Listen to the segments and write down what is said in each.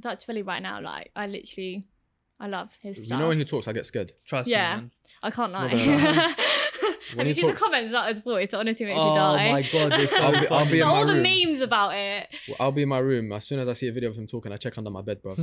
Dutch Philly right now, like I love his stuff. You know when he talks, I get scared. Trust me, man. I can't lie. When Have you he seen the talks- comments about his voice? It honestly makes me Oh die. my God, they're so I'll be funny. in All my the room. memes about it. I'll be in my room. As soon as I see a video of him talking, I check under my bed, bro.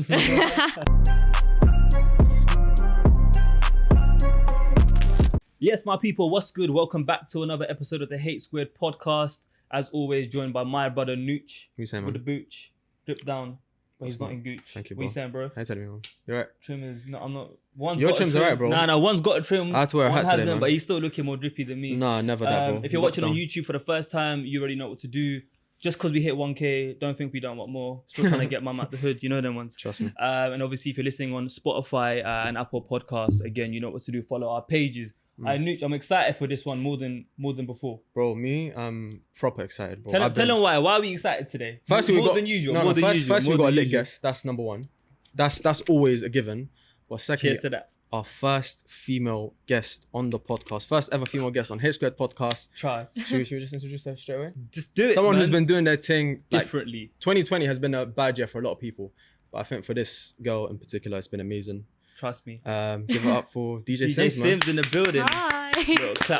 Yes, my people, what's good? Welcome back to another episode of the Hate Squared podcast. As always, joined by my brother Nooch. What you saying, With the man? booch. Drip down. But he's not in gooch. Thank you, What you bro. saying, bro? How you telling me, man? You right? Trim is... No, I'm not... One's Your got a trim's trim. alright, bro. Nah, one's got a trim. I had to wear a one hat today, hasn't, man. but he's still looking more drippy than me. Nah, never that, bro. If you're watching on Lockdown. YouTube for the first time, you already know what to do. Just because we hit 1K, don't think we don't want more. Still trying to get mum out the hood. You know them ones. Trust me. And obviously, if you're listening on Spotify and Apple Podcasts, again, you know what to do. Follow our pages. Nooch, I'm excited for this one more than before. Bro, me, I'm proper excited, bro. Tell them why. Why are we excited today? Firstly, more we got than usual. No, more than first, usual. first we more got a than lit usual. guest. That's number one. That's always a given. But secondly, Cheers to that. our first female guest on the podcast, first ever female guest on Hate Squared podcast. Trust. Should we just introduce her straight away? Just do it. Someone man. who's been doing their thing like differently. 2020 has been a bad year for a lot of people, but I think for this girl in particular, it's been amazing. Trust me. Give it up for DJ DJ Simz, man. Simz in the building. Hi.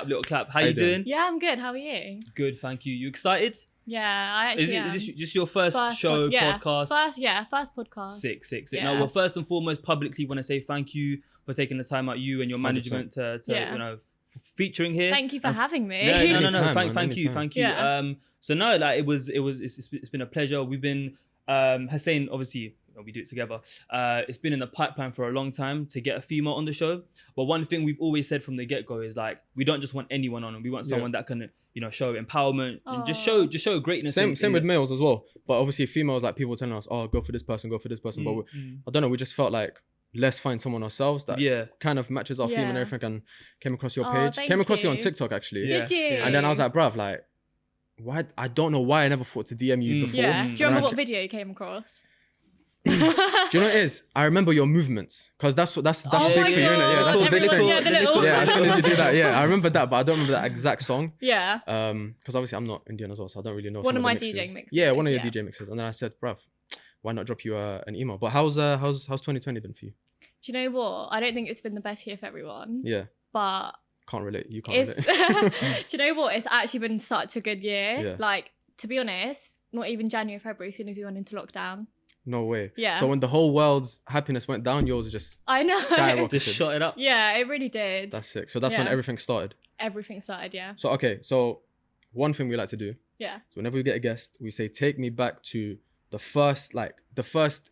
Little clap. How you doing? Yeah, I'm good. How are you? Good, thank you. You excited? Yeah, I actually am. Is this your first show, podcast? First podcast. Sick. Yeah. Now, well, first and foremost, publicly want to say thank you for taking the time out, you and your 100%. management to featuring here. Thank you for having me. No. Anytime, Thank man, you. Yeah. So no, like it's been a pleasure. We've been Hussein, obviously we do it together. It's been in the pipeline for a long time to get a female on the show. But one thing we've always said from the get-go is like we don't just want anyone on, we want someone that can show empowerment and just show greatness. Same with males as well. But obviously females, like people telling us, oh, go for this person. But I don't know, we just felt like let's find someone ourselves that kind of matches our theme and everything, and came across your page. Thank Across you on you. TikTok actually. Yeah. Did you? And then I was like, bruv, like, why? I don't know why I never thought to DM you before. Yeah. Do you remember And what video you came across? Do you know what it is? I remember your movements, because that's Oh big for my you, innit? Yeah, God. that's a big Everyone- thing. yeah, the little- Yeah, as soon as you do that, I remember that, but I don't remember that exact song. Yeah. Because obviously I'm not Indian as well, so I don't really know. One some of the my mixes. DJing mixes, Yeah, one of your yeah. DJ mixes, and then I said, bruv, why not drop you an email? But how's 2020 been for you? Do you know what? I don't think it's been the best year for everyone. Yeah, But can't relate. You can't it's relate. do you know what? It's actually been such a good year. Yeah. Like, to be honest, not even January, February, as soon as we went into lockdown. No way. Yeah. So when the whole world's happiness went down, yours just I know. skyrocketed. Just shot it up. Yeah, it really did. That's sick. So that's when Yeah. everything started. Everything started, yeah. So okay, so one thing we like to do Yeah. is whenever we get a guest, we say, take me back to the first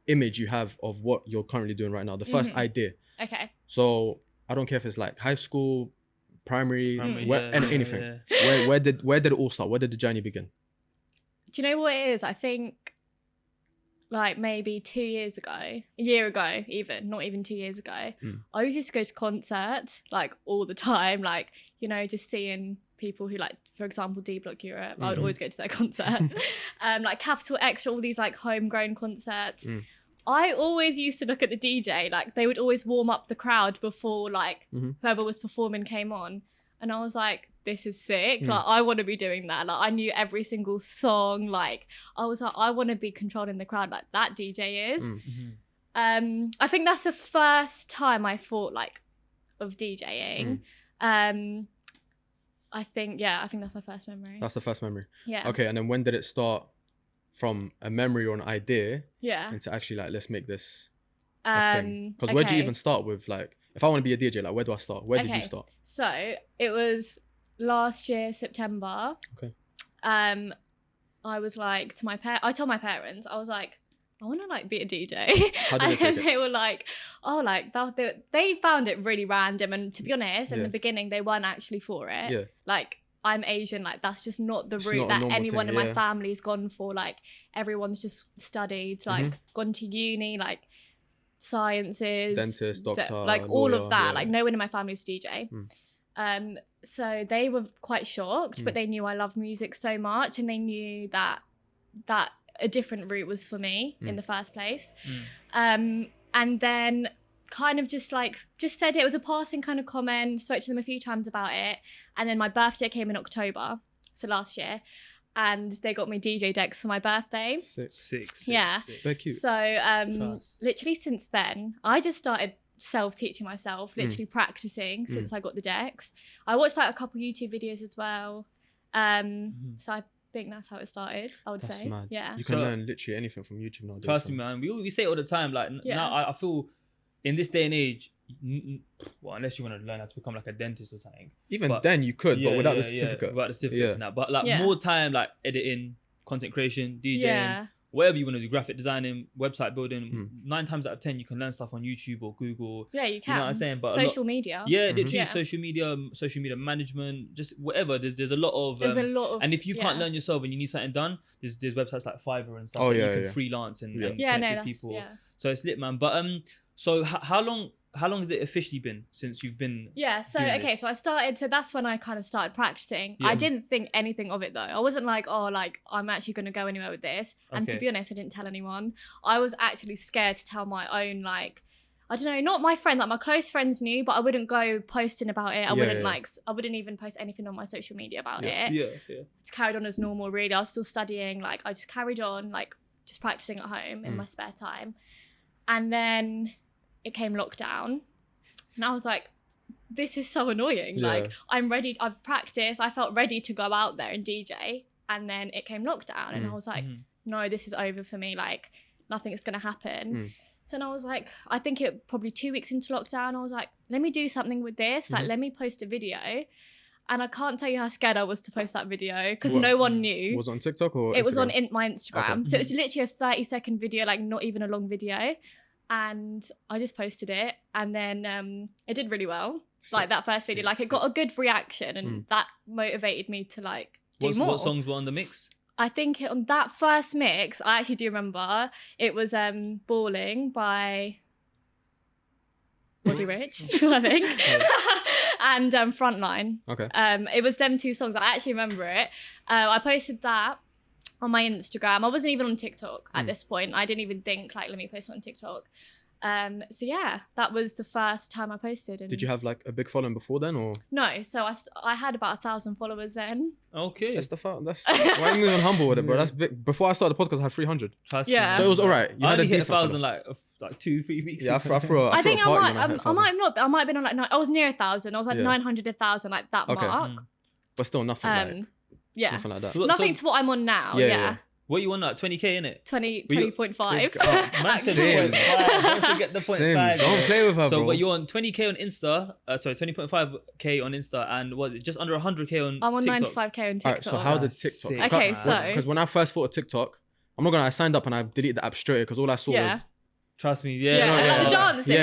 image you have of what you're currently doing right now, the first idea. Okay. So I don't care if it's like high school, primary, anything. Yeah. Where did it all start? Where did the journey begin? Do you know what it is? I think like maybe 2 years ago, a year ago even, not even 2 years ago, I used to go to concerts like all the time, like, just seeing people who like, for example, D Block Europe, I would always go to their concerts. Like Capital Extra, all these like homegrown concerts. I always used to look at the DJ, like they would always warm up the crowd before like whoever was performing came on. And I was like, this is sick. Like, I want to be doing that. Like, I knew every single song. Like, I was like, I want to be controlling the crowd like that DJ is. I think that's the first time I thought like of DJing. I think that's my first memory. That's the first memory. Yeah. Okay, and then when did it start from a memory or an idea Yeah. into actually like, let's make this a thing? Because where do you okay. even start with, like, if I want to be a DJ, like, where do I start? Where did you start? So it was last year, September. Okay. I was like I told my parents, I was like, I want to like be a DJ. How did they And take it? they were like, oh, like they found it really random. And to be honest, in Yeah. the beginning, they weren't actually for it. Yeah. Like, I'm Asian, like that's just not the It's route not a that normal anyone thing, in my yeah. family's gone for. Like, everyone's just studied, like gone to uni, like sciences, Dentist, doctor, like all lawyer, of that. yeah. Like, no one in my family's DJ. So they were quite shocked, but they knew I loved music so much, and they knew that a different route was for me in the first place. And then kind of just said it was a passing kind of comment, spoke to them a few times about it. And then my birthday came in October, so last year. and they got me DJ decks for my birthday. Six. Yeah. It's very cute. So literally since then, I just started self-teaching myself, literally practicing since I got the decks. I watched like a couple YouTube videos as well. So I think that's how it started, I would say. Mad. Yeah. You can learn literally anything from YouTube nowadays. Trust me, man. We say it all the time. Like now, I feel in this day and age, well, unless you want to learn how to become like a dentist or something. Even then you could, but without the certificate. Without the certificates and that. But like more time, like editing, content creation, DJing, whatever you want to do, graphic designing, website building. 9 times out of 10, you can learn stuff on YouTube or Google. Yeah, you can. You know what I'm saying? But social media. Yeah, literally social media management, just whatever. There's a lot of. There's a lot of. And if you can't learn yourself and you need something done, there's websites like Fiverr and stuff that you can freelance and connect with people. So it's lit, man. But so how long has it officially been since you've been so I started, so that's when I kind of started practicing. I didn't think anything of it though. I wasn't like, oh, like I'm actually going to go anywhere with this. And to be honest, I didn't tell anyone. I was actually scared to tell my own, like, I don't know, not my friend, like my close friends knew, but I wouldn't go posting about it. I wouldn't even post anything on my social media about it. Just carried on as normal, really. I was still studying, like I just carried on, like just practicing at home in my spare time. And then it came lockdown and I was like, this is so annoying. Like I'm ready, I've practiced, I felt ready to go out there and DJ, and then it came lockdown and I was like, no, this is over for me, like nothing is gonna happen. So then I was like, I think it probably 2 weeks into lockdown, I was like, let me do something with this, like let me post a video. And I can't tell you how scared I was to post that video because no one knew. Was it on TikTok or it Instagram? was on my Instagram. So it was literally a 30-second video, like not even a long video. And I just posted it, and then it did really well. Like that first video, like it got a good reaction, and that motivated me to like do more. What songs were on the mix? I think on that first mix, I actually do remember it was "Balling" by Roddy Ricch, I think, and "Frontline." Okay. It was them 2 songs. I actually remember it. I posted that on my Instagram. I wasn't even on TikTok at this point. I didn't even think like, let me post on TikTok. So yeah, that was the first time I posted. And did you have like a big following before then, or no? So I had about 1,000 followers then. Okay, that's why are you even humble with it, bro? That's big. Before I started the podcast, I had 300. Trust me. So it was all right. You I had only a hit decent 1,000 like 2-3 weeks. Yeah, ago. I think I might have been on like I was near 1,000. I was like 900, 1,000, like that mark. But still nothing like. Yeah, nothing like that. Nothing to what I'm on now. Yeah. What you want, like 20k in it? 20.5. Man said 0.5. Don't forget the 0.5. Don't play with her, so, bro. but you're on 20k on Insta. 20.5k on Insta, and was it just under 100k on? I'm on TikTok? 95k on TikTok. Alright, so how did TikTok? Sick. Okay, so because when I first thought of TikTok, I'm not gonna. I signed up and I deleted the app straight because all I saw was. Trust me, like the dances.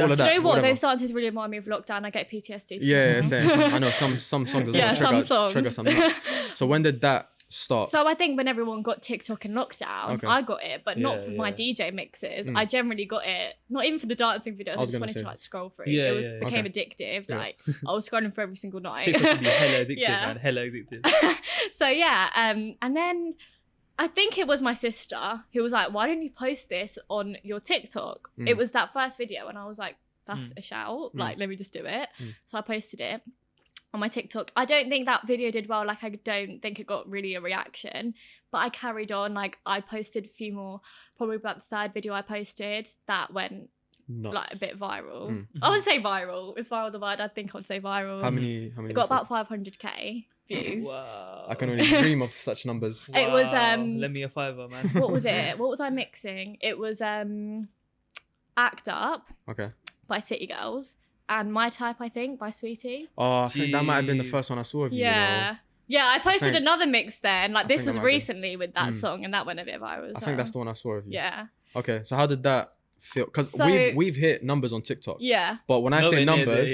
All of that. Do you know what? Whatever. Those dances really remind me of lockdown. I get PTSD. Yeah, same. I know some songs. Some songs. Trigger some nuts. So when did that start? So I think when everyone got TikTok in lockdown, I got it, but not for my DJ mixes. I generally got it, not even for the dancing videos. I just wanted to like scroll through. It became addictive. Like I was scrolling for every single night. TikTok can be hella addictive, man. Hella addictive. So yeah, and then I think it was my sister who was like, why don't you post this on your TikTok? It was that first video and I was like, that's a shout. Like, let me just do it. So I posted it on my TikTok. I don't think that video did well. Like, I don't think it got really a reaction, but I carried on. Like, I posted a few more, probably about the 3rd video I posted that went like a bit viral. I would say viral. Is viral the word? I think I would say viral. How many? It got about 500k views. Wow. I can only dream of such numbers. It was Lend me a fiver, man. What was it? What was I mixing? It was Act Up by City Girls and My Type, I think, by Sweetie. Oh, I think that might have been the first one I saw of you. Yeah. You know? Yeah, I posted another mix then. Like this was recently with that song and that went a bit viral. I think that's the one I saw of you. Yeah. Okay, so how did that feel? Because we've hit numbers on TikTok. Yeah. But when I say numbers,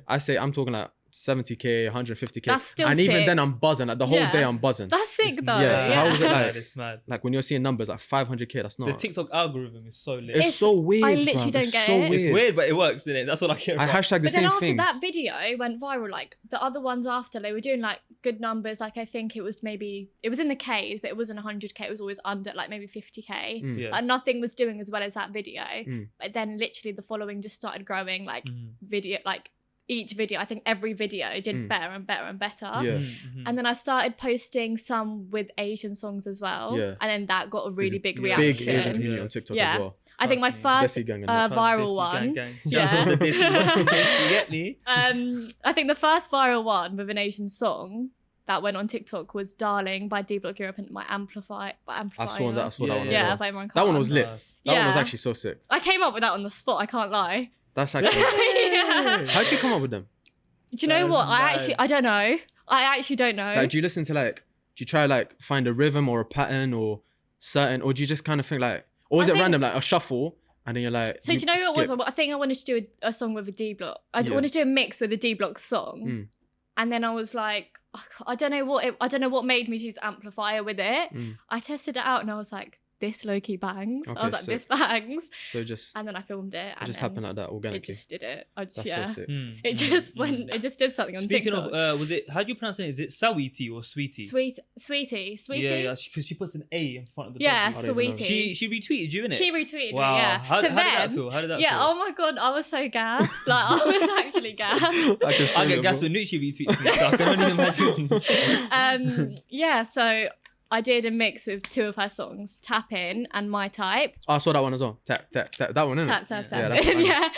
I say I'm talking like 70k, 150k. That's still and sick. even then I'm buzzing. Like the whole day I'm buzzing. That's sick though. Yeah, so how was it like? It's mad. Like when you're seeing numbers like 500k, that's not. The TikTok algorithm is so lit. It's so weird. I literally don't get it. It's weird, but it works, isn't it? That's what I care about. I hashtag the same things. But then after that video went viral, like the other ones after, they were doing like good numbers. Like I think it was in the Ks, but it wasn't 100k. It was always under like maybe 50k. Like nothing was doing as well as that video. But then literally the following just started growing. Like video, like each video, I think every video did better and better and better. Yeah. And then I started posting some with Asian songs as well. Yeah. And then that got a really big Big reaction. Asian community on TikTok as well. I think my first Desi gang and that. viral one. Yeah. You get me? I think the first viral one with an Asian song that went on TikTok was "Darling" by D Block Europe and my Amplify. I saw that one as Yeah, well. by Imran Khan. That one was lit. That one was actually so sick. I came up with that on the spot. I can't lie. That's actually. Yeah. How'd you come up with them? Do you know what? I don't know. I actually don't know. Like, do you listen to do you try find a rhythm or a pattern or or do you just kind of think or is it random, like a shuffle, and then you're like? So do you know what it was? I think I wanted to do a song with a D Block. I wanted to do a mix with a D Block song, and then I was like, I don't know what made me choose Amplifier with it. I tested it out and I was like, this low-key bangs. I was like, this bangs. So and then I filmed it. It just happened like that organically. It just did it. That's so sick. It just went. It just did something on Speaking TikTok. of, was it? How do you pronounce it? Is it Sweetie or Sweetie? Sweetie. Yeah, because she puts an A in front of the. Yeah, W. Sweetie. She retweeted you, innit? She retweeted wow. me. Yeah. How did that feel? How did that feel? Yeah. Oh my god, I was so gassed. Like I was actually gassed. I get gassed when Nucci retweets me. So I can only imagine. Yeah. So I did a mix with 2 of her songs, Tap In and My Type. Oh, I saw that one as well. Tap. That one, innit? Tap. Yeah.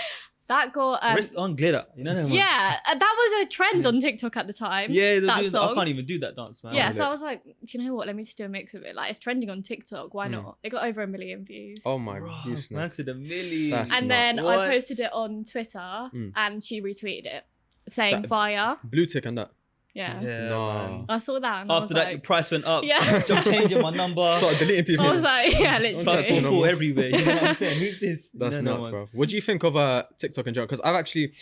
That got wrist on glitter. You know that one? Yeah, that was a trend on TikTok at the time. Yeah, that song. I can't even do that dance, man. Yeah, so I was like, do you know what? Let me just do a mix of it. Like, it's trending on TikTok. Why not? It got over 1 million views. Oh my goodness. Man said 1 million. And then I posted it on Twitter, and she retweeted it, saying via blue tick and that. Yeah. No. I saw that. And after that, your price went up. Yeah. I'm changing my number. Started deleting people. I was like, yeah, literally. Plus 4 everywhere. You know what I'm saying? Who's this? That's nuts, bro. What do you think of TikTok in general? Because I've actually,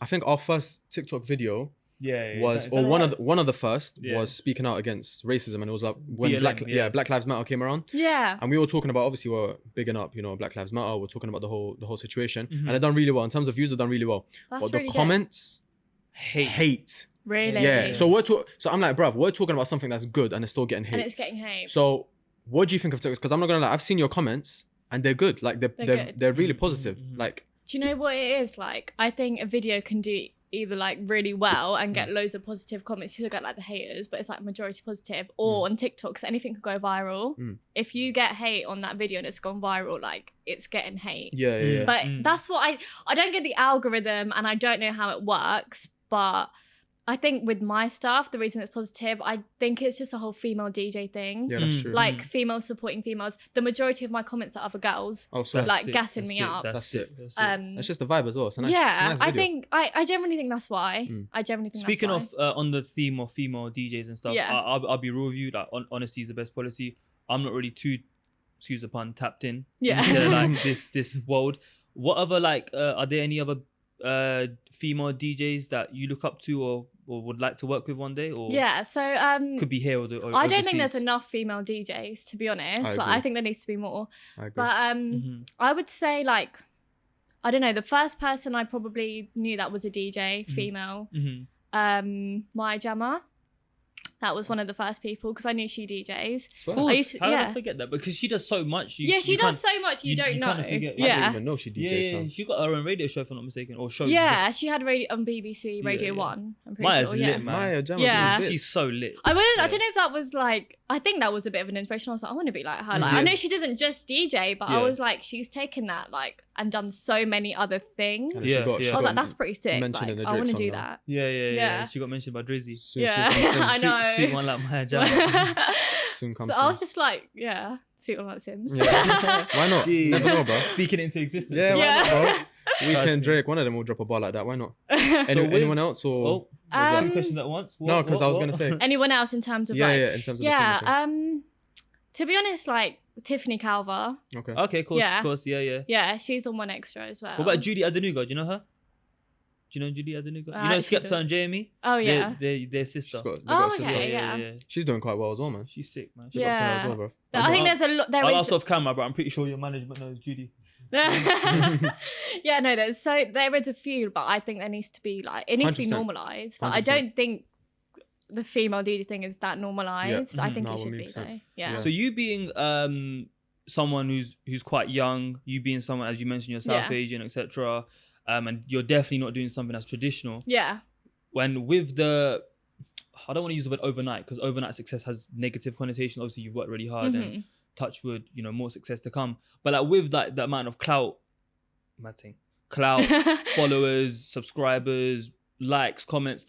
I think our first TikTok video was, or one of the first was speaking out against racism, and it was like when BLM, Black Lives Matter came around. Yeah. And we were talking about, obviously we're bigging up, Black Lives Matter. We're talking about the whole situation, and it done really well in terms of views. It done really well. That's but really the comments, hate. Really? Yeah. So so I'm like, bruv, we're talking about something that's good and it's still getting hate. And it's getting hate. So what do you think of TikTok? Because I'm not gonna lie, I've seen your comments and they're good. Like they're really positive. Like, do you know what it is? Like, I think a video can do either like really well and get loads of positive comments. You get like the haters, but it's like majority positive. Or on TikTok, so anything could go viral. If you get hate on that video and it's gone viral, like it's getting hate. Yeah. But that's what I don't get the algorithm, and I don't know how it works, but I think with my stuff, the reason it's positive, I think it's just a whole female DJ thing. Yeah, that's true. Like females supporting females. The majority of my comments are other girls, like gassing me up. That's it. It's just the vibe as well. It's a nice, yeah, it's a nice I think I generally think that's why. I generally think. Speaking that's why. of on the theme of female DJs and stuff, I'll be real with you. Like honesty is the best policy. I'm not really too, excuse the pun, tapped in. Yeah. Into, like this world. What other are there any other female DJs that you look up to or would like to work with one day? Or so could be here or I don't think there's enough female DJs, to be honest. I think there needs to be more. I agree. But I would say, like, I don't know, the first person I probably knew that was a DJ, female, Maya Jama. That was one of the first people because I knew she DJs. Of course. How did I forget that? Because she does so much. She does so much you don't know. I didn't even know she DJs. Yeah, she got her own radio show, if I'm not mistaken, or shows. Yeah, she had radio on BBC Radio 1. I'm pretty Maya's sure. lit, man. Maya Jama, yeah, she's so lit. I don't know if that was like. I think that was a bit of an inspiration. I was like, I want to be like her. Like, I know she doesn't just DJ, but I was like, she's taken that and done so many other things. Yeah, I was like, that's pretty sick. Like, I want to do that. Yeah. She got mentioned by Drizzy. I know. Sweet one like Maya Jama. Soon comes. So I was just like, sweet one like Simz. Yeah. Why not? Never know, bro. Speaking it into existence. Yeah, why not, bro? Weekend Drake, one of them will drop a bar like that. Why not? Anyone else or? Two questions at once. No, because I was gonna say. Anyone else in terms of in terms of to be honest, like Tiffany Calver. Okay, of course, yeah. Yeah, she's on One Extra as well. What about Judy Adenuga? Do you know her? Do you know Judy Adenuga? You know Skepta and Jamie? Oh yeah, their sister. Okay, yeah. She's doing quite well as well, man. She's sick, man. She got as well, bro. I think there's a lot. I'll ask off camera, but I'm pretty sure your management knows Judy. Yeah, no, there is a few, but I think there needs to be it needs to be normalized. Like, I don't think the female DJ thing is that normalized. I think it should be though. Yeah. So you being someone who's quite young, you being someone, as you mentioned, you're South Asian, etc. and you're definitely not doing something that's traditional. Yeah. When with the, I don't want to use the word overnight, because overnight success has negative connotation. Obviously, you've worked really hard and touch wood, you know, more success to come. But like with like the amount of clout, followers, subscribers, likes, comments,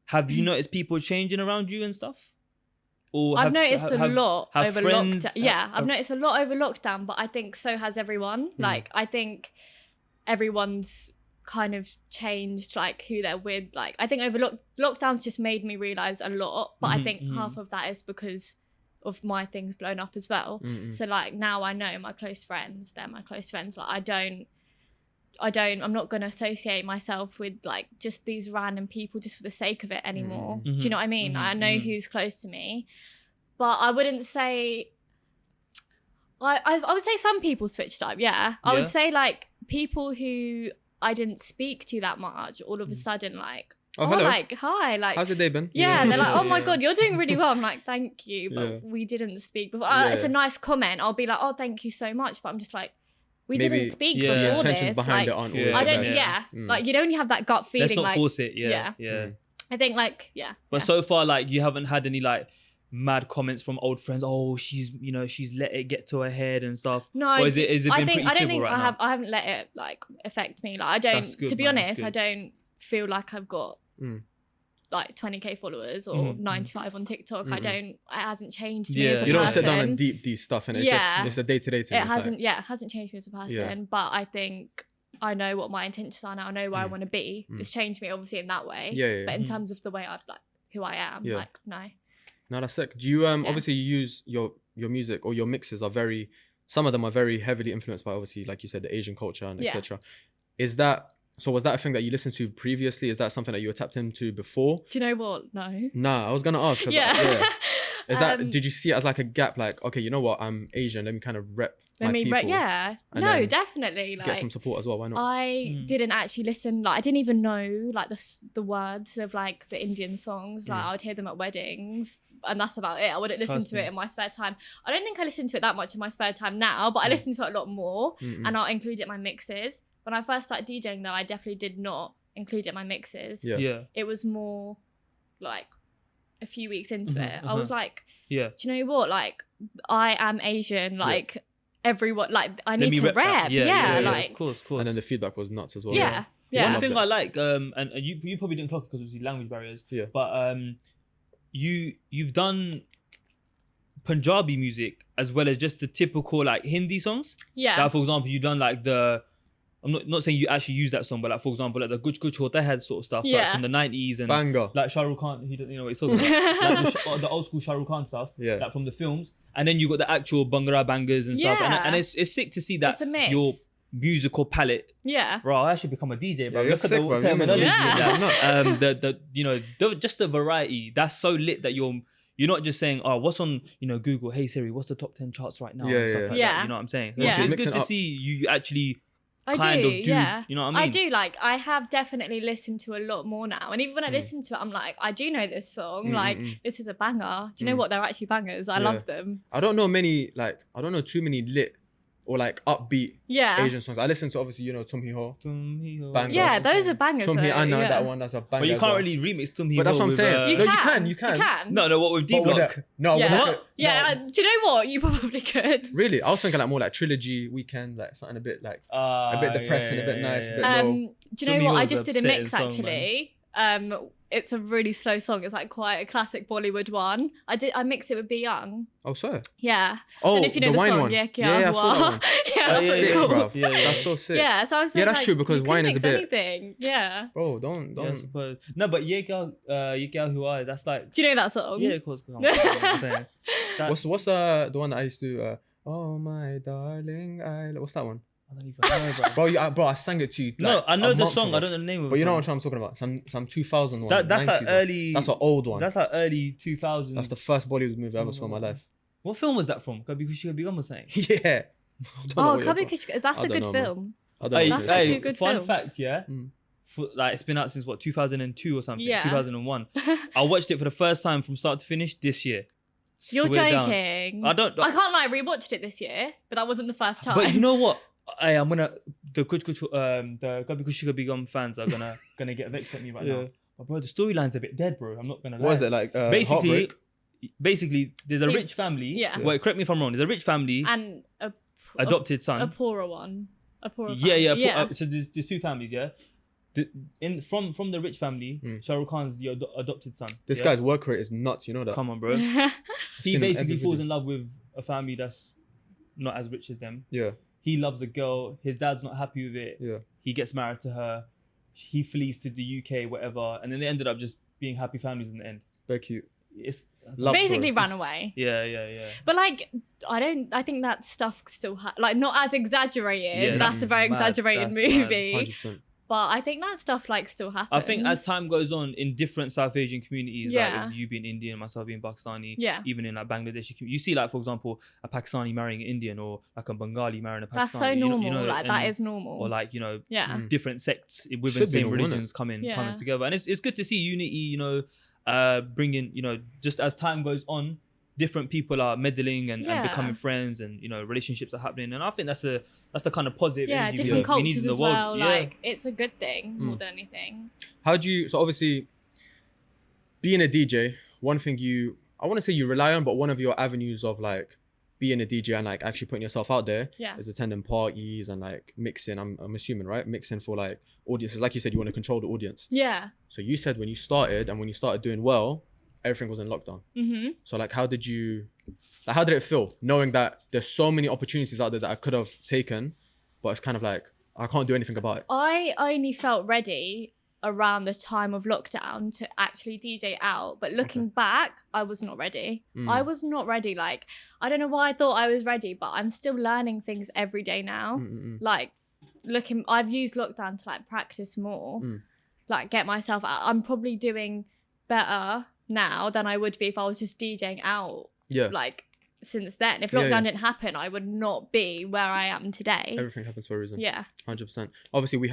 have you noticed people changing around you and stuff? Or I've noticed a lot over friends, lockdown. Yeah, I've noticed a lot over lockdown, but I think so has everyone. Like, I think everyone's kind of changed like who they're with. Like, I think over lockdown's just made me realise a lot, but I think half of that is because of my things blown up as well. So like now I know my close friends, they're my close friends. Like I'm not going to associate myself with like just these random people just for the sake of it anymore. Do you know what I mean? I know who's close to me, but I wouldn't say, I would say some people switched up. Yeah. I would say like people who I didn't speak to that much, all of a sudden like, hello. Like, hi, like, how's your day been? Yeah, they're like, oh my God, you're doing really well. I'm like, thank you, but we didn't speak before. It's a nice comment. I'll be like, oh, thank you so much. But I'm just like, we didn't speak before the intentions this. behind like, it aren't always I don't, the best. like you'd only have that gut feeling. Let's not like, force it. Yeah. I think like, But so far, like you haven't had any like mad comments from old friends. Oh, she's let it get to her head and stuff. No, or is it been pretty civil right now? I haven't let it like affect me. Like I don't, good, to be honest, I don't feel like I've got like 20k followers or 95 on TikTok. It hasn't changed me as a person. You don't sit down and deep these stuff, and it's just it's a day-to-day thing. It hasn't changed me as a person, but I think I know what my intentions are now. I know where I want to be. It's changed me obviously in that way. But in terms of the way I've like who I am, like no, that's sick. Do you obviously you use your music, or your mixes are very, some of them are very heavily influenced by obviously, like you said, the Asian culture and etc. Was that a thing that you listened to previously? Is that something that you were tapped into before? Do you know what? No. Nah, I was gonna ask. Is that, did you see it as like a gap? Like, okay, you know what? I'm Asian. Let me kind of rep my people. No, definitely. Like, get some support as well. Why not? I didn't actually listen. Like, I didn't even know like the words of like the Indian songs. Like, I would hear them at weddings, and that's about it. I wouldn't listen to it in my spare time. I don't think I listen to it that much in my spare time now, but I listen to it a lot more, and I'll include it in my mixes. When I first started DJing, though, I definitely did not include it in my mixes. It was more like a few weeks into it. I was like, do you know what? Like, I am Asian. Like, everyone, like, I need to rap. Like, of course. And then the feedback was nuts as well. One thing I like, and you probably didn't clock it because of the language barriers. But you've done Punjabi music as well as just the typical like Hindi songs. Like, for example, you've done like I'm not saying you actually use that song, but like for example, like the Kuch Kuch Hota Hai sort of stuff, like from the 90s and banger, like Shah Rukh Khan, he doesn't know what he's talking about, like the old school Shah Rukh Khan stuff, like from the films, and then you got the actual Bhangra bangers and stuff, and it's sick to see that your musical palette. Bro, I should become a DJ, bro. Look at the terminology. Just the variety. That's so lit that you're not just saying, oh, what's on Google? Hey Siri, what's the top 10 charts right now? And stuff like that. You know what I'm saying? It's good to see you actually. You know what I mean? I do. Like, I have definitely listened to a lot more now, and even when I listen to it, I'm like, I do know this song. Like, this is a banger. Do you know what? They're actually bangers. I love them. I don't know too many lit or like upbeat Asian songs. I listen to obviously Tum Hi Ho. Banger. Yeah, those are bangers. Tum Hi, I know that one. That's a banger. But you can't really remix Tum Hi Ho. But that's what I'm saying. You can. No, what with D Block? No, what? Yeah, do you know what? You probably could. Really, I was thinking like more like Trilogy, Weekend, like something a bit like a bit depressing, a bit nice, a bit low. Do you know what? I just did a mix actually. It's a really slow song. It's like quite a classic Bollywood one. I mixed it with Be Young. Oh, so? Yeah. Oh, and if you know the wine song, one. Yeah, I saw that one. that's sick, cool. bro. That's so sick. Yeah, so I was saying, that's true because wine is a bit. Anything. Yeah. Bro, don't. Yeah, I suppose. No, but Ye Kya Hua, that's like. Do you know that song? Yeah, of course. What's the one that I used to? Oh my darling, what's that one? I don't even know, bro. I sang it to you. No, I know the song. I don't know the name of it. But you know what I'm talking about? Some 2000 one. That's like early. That's an old one. That's like early 2000s. That's the first Bollywood movie I ever saw in my life. What film was that from? Kabhi Khushi Kabhi Gham was saying. Yeah. Kabhi Khushi. That's a good film. That's actually a good film. Fun fact, yeah. Like it's been out since 2002 or something. 2001. I watched it for the first time from start to finish this year. You're joking. I can't lie. I rewatched it this year, but that wasn't the first time. But you know what? I'm gonna the Gabi Kushika Bigum fans are gonna get vexed at me right now. But bro, the storyline's a bit dead, bro. I'm not gonna lie. What is it like? Heartbreak? Basically, there's a rich family. Yeah. Well, correct me if I'm wrong. There's a rich family And adopted son. a poorer one. A poorer Yeah. family. So there's two families. Yeah. From the rich family, Shah Rukh Khan's the adopted son. This guy's work rate is nuts. You know that. Come on, bro. Yeah. He seen him basically every falls video. in love with a family that's not as rich as them. Yeah. He loves a girl. His dad's not happy with it. Yeah. He gets married to her. He flees to the UK, whatever, and then they ended up just being happy families in the end. Very cute. It's Love Basically story. ran away. Yeah. But like, I think that stuff still like not as exaggerated. Yeah, that's a very mad. exaggerated That's movie. 100%. But I think that stuff like still happens. I think as time goes on in different South Asian communities, like Yeah. it was you being Indian, myself being Pakistani, Yeah. even in like Bangladeshi community, you see like for example a Pakistani marrying an Indian or like a Bengali marrying a Pakistani. that's so normal. Like that and- is normal. Or like yeah. different sects within Should be same normal, innit? religions coming Yeah. together, and it's good to see unity. Bringing just as time goes on, different people are meddling and Yeah. becoming friends, and relationships are happening, and I think that's the kind of positive Yeah, energy different we need cultures in the as world. well. Yeah. Like it's a good thing more than anything. How do you? So obviously, being a DJ, one thing I want to say you rely on, but one of your avenues of like being a DJ and like actually putting yourself out there Yeah. is attending parties and like mixing. I'm assuming, right? Mixing for like audiences. Like you said, you want to control the audience. Yeah. So you said when you started doing well, everything was in lockdown. Mm-hmm. So like, how did it feel knowing that there's so many opportunities out there that I could have taken, but it's kind of like I can't do anything about it. I only felt ready around the time of lockdown to actually DJ out, but looking back, I was not ready. I was not ready. Like, I don't know why I thought I was ready, but I'm still learning things every day now. Like, I've used lockdown to like practice more, like get myself out. I'm probably doing better now than I would be if I was just DJing out. Yeah. Like since then, if Yeah, lockdown yeah. didn't happen, I would not be where I am today. Everything happens for a reason. Yeah. 100%. Obviously,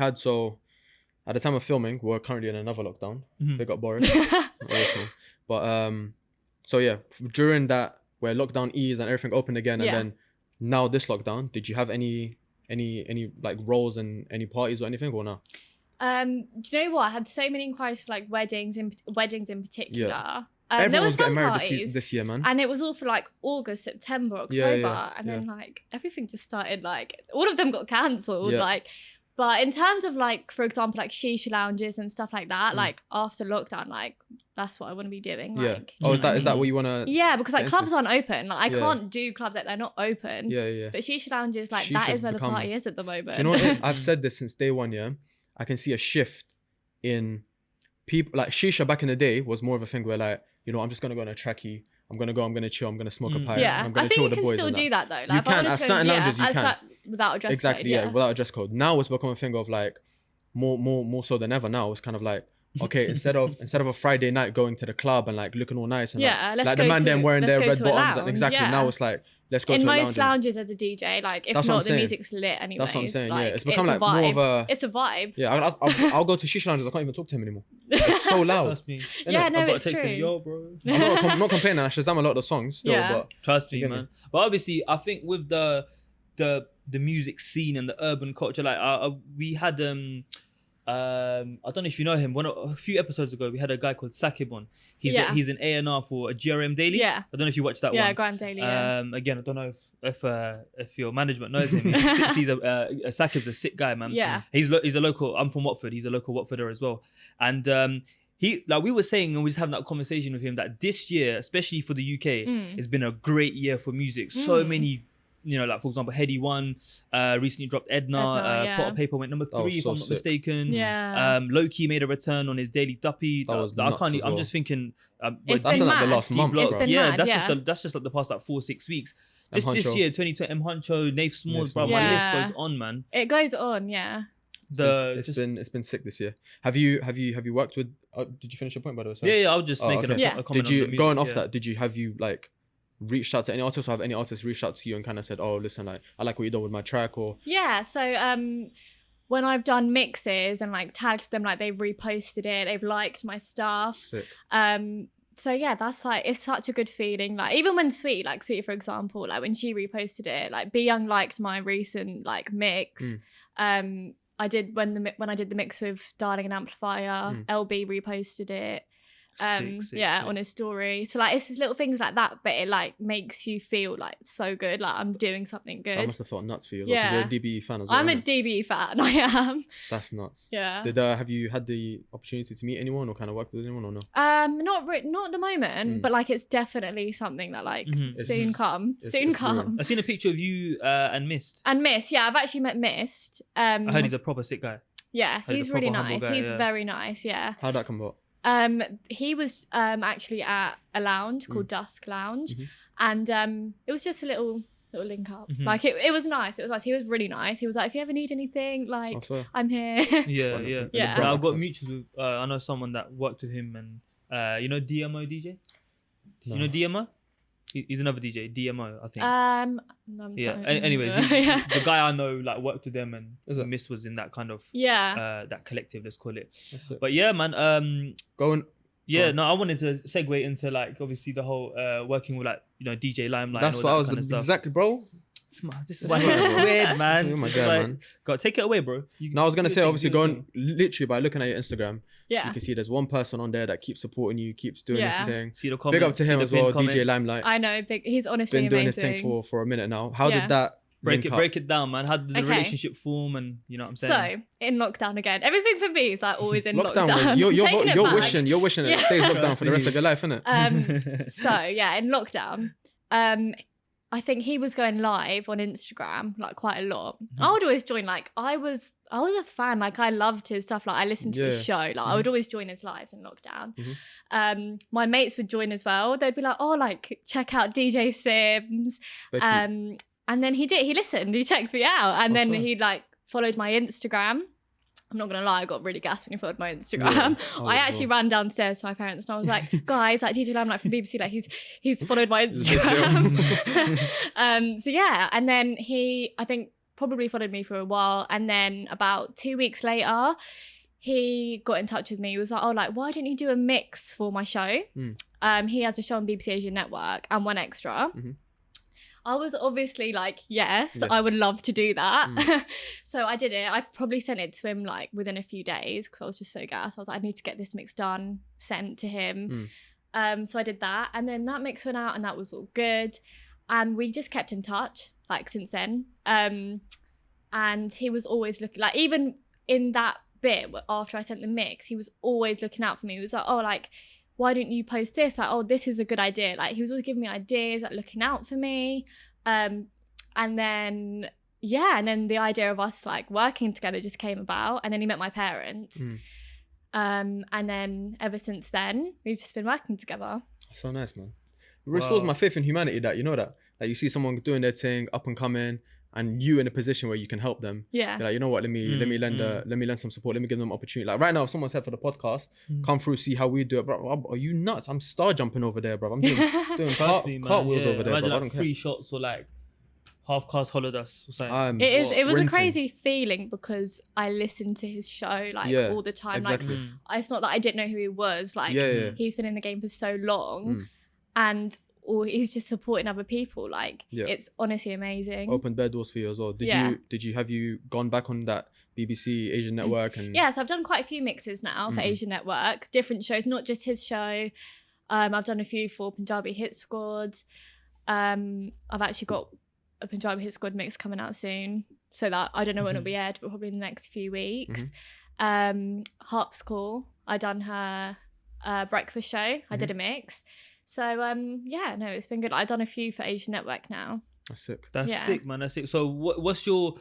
at the time of filming, we're currently in another lockdown. They got Boris. But so yeah, during that where lockdown eased and everything opened again, and Yeah. then now this lockdown, did you have any like roles in any parties or anything or no? Do you know what? I had so many inquiries for like weddings in particular. There Everyone were was getting some married parties, this year, man. and it was all for like August, September, October, Yeah, and then like everything just started like all of them got cancelled. Yeah. Like, but in terms of like, for example, like shisha lounges and stuff like that, like after lockdown, like that's what I want to be doing. Yeah. Like, Oh, is do you know that what you wanna? Yeah, because like get clubs into? aren't open. Like I Yeah. can't do clubs like they're not open. Yeah. But shisha lounges, like that Shisha's is where become- the party is at the moment. Do you know what it is? I've said this since day one. Yeah, I can see a shift in people. Like shisha back in the day was more of a thing where like, I'm just gonna go on a trackie. I'm gonna chill. I'm gonna smoke a pipe. Yeah, I'm gonna I chill think you with the can boys still and do that though. Like, You if I can, wanted at to go- certain lounges you can. Without a dress exactly, code. yeah, without a dress code. Now it's become a thing of like more so than ever. Now it's kind of like, okay, instead of a Friday night going to the club and like looking all nice and Yeah, let's like go the man to- them wearing let's their go red to a bottoms and lounge, exactly yeah. now it's like let's go In to a lounge. most lounges as a DJ, like if That's what I'm not, the saying. music's lit anyway. That's what I'm saying. Like, Yeah, it's become like a more vibe. of a. It's a vibe. Yeah, I'll go to shisha lounges. I can't even talk to him anymore. It's so loud. Trust me. Yeah, no, I've got it's a text true. him, yo, bro. I'm not complaining. I Shazam a lot of the songs still, Yeah. but Trust me, You get man. me? But obviously, I think with the music scene and the urban culture, like we had I don't know if you know him. A few episodes ago, we had a guy called Sakib on. He's an A&R for a GRM Daily. Yeah. I don't know if you watched that Yeah, one. Graham Daly. Yeah. Again, I don't know if your management knows him. Sakib's a sick guy, man. Yeah. He's a local. I'm from Watford. He's a local Watforder as well. And he, like we were saying, and we was having that conversation with him, that this year, especially for the UK, has been a great year for music. So many, like for example, Heady One recently dropped Edna. Edna, Pot of Paper went number 3, was if so I'm not sick. mistaken. Yeah. Low-key made a return on his daily duppy. That was I nuts can't. as I'm well. just thinking. It's that's been in like the mad. last month, It's bro. been Yeah, mad, that's just like the past like 4-6 weeks. Just M. this Huncho. year, 2020, M. Huncho, Nave Smalls, bro. Smalls. My Yeah. list goes on, man. It goes on, yeah. It's been sick this year. Have you worked with? Did you finish your point by the way? Sorry. Yeah, I was just making okay. a comment. Did you on the going music, off that? Have you like reached out to any artists, or have any artists reached out to you and kind of said, "Oh, listen, like I like what you done with my track," or Yeah, so when I've done mixes and like tagged them, like they've reposted it, they've liked my stuff. sick? So yeah, that's like, it's such a good feeling. Like even when Sweetie, for example, like when she reposted it, like Be Young liked my recent like mix. I did when I did the mix with Darling and Amplifier, LB reposted it. Sick. On his story. So like it's just little things like that, but it like makes you feel like so good, like I'm doing something good. That must have felt nuts for you, because you're a DBE fan as well. I'm a DBE fan. I am. That's nuts. Yeah. Have you had the opportunity to meet anyone or kind of work with anyone or no? Not at the moment, but like it's definitely something that like soon come. I've seen a picture of you and Mist. Yeah, I've actually met Mist. I heard he's a proper sick guy. Yeah, he's really nice. He's very nice. Yeah. How'd that come about? He was actually at a lounge called Dusk Lounge, and it was just a little link up. Like it was nice. It was nice. He was really nice. He was like, if you ever need anything, like I'm here. Yeah. Now, I've got mutuals with. I know someone that worked with him, and you know DMO DJ. You know DMO? He's another DJ, DMO, I think. Anyways, the guy I know like worked with them, and Mist was in that kind of that collective, let's call it. But yeah, man. I wanted to segue into like obviously the whole working with like DJ Limelight. That's and what all I was kind of stuff. exactly, bro. This is why it's weird, man. Oh my God, man. Go take it away, bro. I was gonna say, obviously, going literally by looking at your Instagram, you Yeah. can see there's one person on there that keeps supporting you, keeps doing this thing. See the comments, Big up to him as well, DJ Limelight. I know, he's honestly Been doing this amazing. thing for a minute now. How did that break it down, man? How did the relationship form? And you know what I'm saying? So in lockdown again, everything for me is like always in lockdown. Was, you're wishing it stays locked down for the rest of your life, innit? So yeah, in lockdown, I think he was going live on Instagram like quite a lot. I would always join. Like I was a fan. Like I loved his stuff. Like I listened to his show. Like I would always join his lives in lockdown. My mates would join as well. They'd be like, oh, like check out DJ Simz. And then he listened. He checked me out, and then he like followed my Instagram. I'm not gonna lie, I got really gassed when he followed my Instagram. I actually ran downstairs to my parents and I was like, guys, like DJ Limelight from BBC, like he's followed my Instagram. So yeah, and then he, I think, probably followed me for a while, and then about 2 weeks later, he got in touch with me. He was like, oh, like, why didn't you do a mix for my show? He has a show on BBC Asian Network and One Extra. I was obviously like, yes, I would love to do that. So I did it. I probably sent it to him like within a few days because I was just so gassed. I was like, I need to get this mix done, sent to him. So I did that. And then that mix went out and that was all good. And we just kept in touch like since then. And he was always looking, like even in that bit after I sent the mix, he was always looking out for me. He was like, oh, like, why don't you post this? Like, oh, this is a good idea. Like he was always giving me ideas, like looking out for me. And then the idea of us like working together just came about. And then he met my parents. And then ever since then, we've just been working together. So nice, man. It restores my faith in humanity that, you know that. Like you see someone doing their thing, up and coming, and you in a position where you can help them. Yeah. You're like, you know what, let me lend some support, let me give them opportunity. Like right now, if someone said for the podcast, come through, see how we do it, bro. Are you nuts? I'm star jumping over there, bro. I'm doing cartwheels over there, imagine bro. like 3 shots or like half cast holidays or something. It was a crazy feeling because I listened to his show like all the time. Exactly. Like it's not that I didn't know who he was. Like he's been in the game for so long, and or he's just supporting other people. Like it's honestly amazing. Opened bare doors for you as well. Have you gone back on that BBC Asian Network? And so I've done quite a few mixes now for Asian Network, different shows, not just his show. I've done a few for Punjabi Hit Squad. I've actually got a Punjabi Hit Squad mix coming out soon, so that I don't know when it'll be aired, but probably in the next few weeks. Harp's Call, I done her breakfast show. I did a mix. So it's been good. I've done a few for Asian Network now. That's sick. That's sick, man. That's sick. So what's your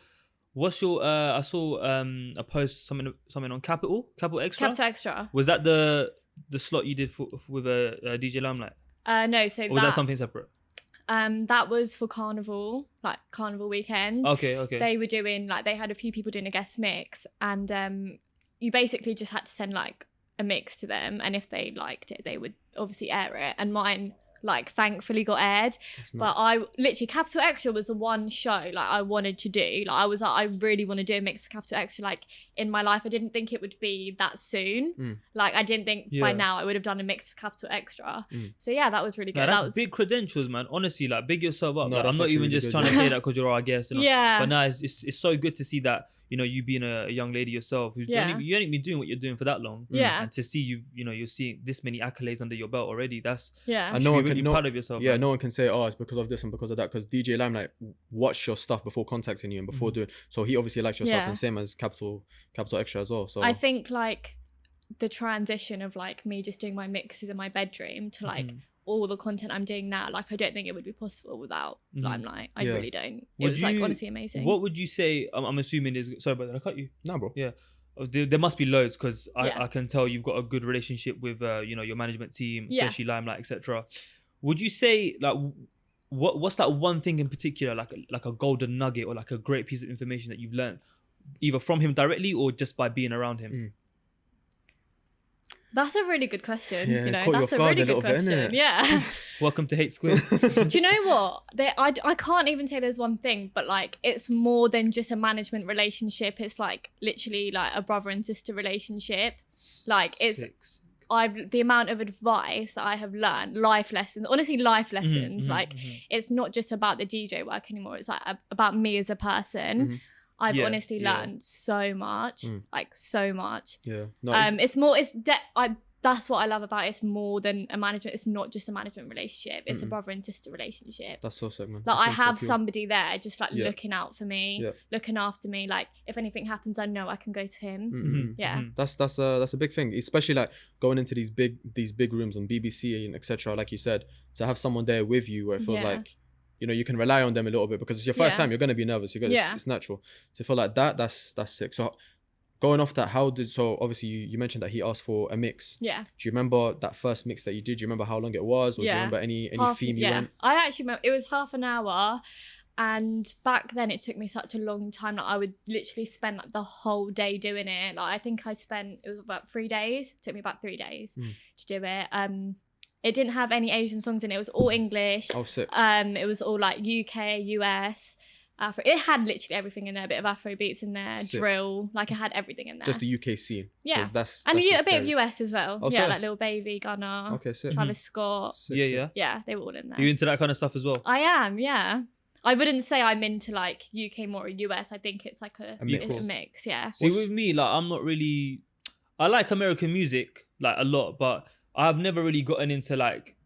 I saw a post something on Capital Extra. Was that the slot you did with a DJ Limelight? No, so or was that something separate? That was for Carnival weekend. Okay. They were doing like, they had a few people doing a guest mix, and you basically just had to send like a mix to them, and if they liked it, they would obviously air it. And mine like thankfully got aired. That's But nuts. I literally, Capital Extra was the one show like I wanted to do. Like I was like, I really want to do a mix of Capital Extra like in my life. I didn't think it would be that soon. Like I didn't think by now I would have done a mix of Capital Extra. So yeah, that was really good. Nah, that's that was big credentials, man. Honestly, like big yourself up. No, Like, that's I'm not actually even really just good, trying to yeah. say that because you're our guest. And Yeah. But no, it's so good to see that, you know, you being a young lady yourself who's Yeah. you ain't been doing what you're doing for that long. Yeah. And to see you're seeing this many accolades under your belt already. That's yeah. And you no should one be can really proud of yourself. Yeah, man. no one can say, oh, it's because of this and because of that, because DJ Limelight watched your stuff before contacting you and before doing. So he obviously liked your stuff, Yeah. and same as Capital Extra as well. So I think like the transition of like me just doing my mixes in my bedroom to like all the content I'm doing now, like I don't think it would be possible without Limelight. I Yeah. really don't. It Would was like you- honestly amazing. What would you say? I'm assuming is sorry, but did I cut you? nah, bro. Yeah. There must be loads because Yeah. I can tell you've got a good relationship with your management team, Yeah. especially Limelight, etc. Would you say like what's that one thing in particular, like a golden nugget or like a great piece of information that you've learned either from him directly or just by being around him? That's a really good question. Yeah, You know, caught you that's off a guard really a good little bit, question. innit? Yeah. Welcome to Hate Squid. Do you know what? I can't even say there's one thing, but like it's more than just a management relationship. It's like literally like a brother and sister relationship. Like it's Six. the amount of advice I have learned, life lessons, honestly life lessons. Like it's not just about the DJ work anymore. It's like about me as a person. I've Yeah, honestly yeah. learned so much, like so much. Yeah. No, It's more. That's what I love about it. It's more than a management. It's not just a management relationship. It's a brother and sister relationship. that's so sick, man. Like That I sounds so have cool. somebody there, just like Yeah. looking out for me, Yeah. looking after me. Like if anything happens, I know I can go to him. Mm-mm. Yeah. That's a big thing, especially like going into these big rooms on BBC and etc. Like you said, to have someone there with you where it feels Yeah. like, you know, you can rely on them a little bit because it's your first Yeah. time. You're gonna be nervous. Yeah. It's natural to feel like that. That's sick. So going off that, so obviously you mentioned that he asked for a mix. Yeah. Do you remember that first mix that you did? Do you remember how long it was, or do you Yeah. remember any theme you went? I actually remember it was half an hour, and back then it took me such a long time. Like I would literally spend like the whole day doing it. Like I think it was about 3 days. It took me about 3 days to do it. It didn't have any Asian songs in it. It was all English. Oh, sick. It was all like UK, US, Afro. It had literally everything in there. A bit of Afro beats in there, Sick. drill. Like it had everything in there. Just the UK scene. Yeah. 'Cause that's and just a bit of very- US as well. Oh, Yeah, sick. like Lil Baby, Gunna, Okay, sick. Travis Scott. Sick, Yeah, sick. yeah. Yeah, they were all in there. Are you into that kind of stuff as well? I am, yeah. I wouldn't say I'm into like UK more or US. I think it's like a mix. mix, yeah. See, with me, like I'm not really. I like American music like a lot, but I've never really gotten into like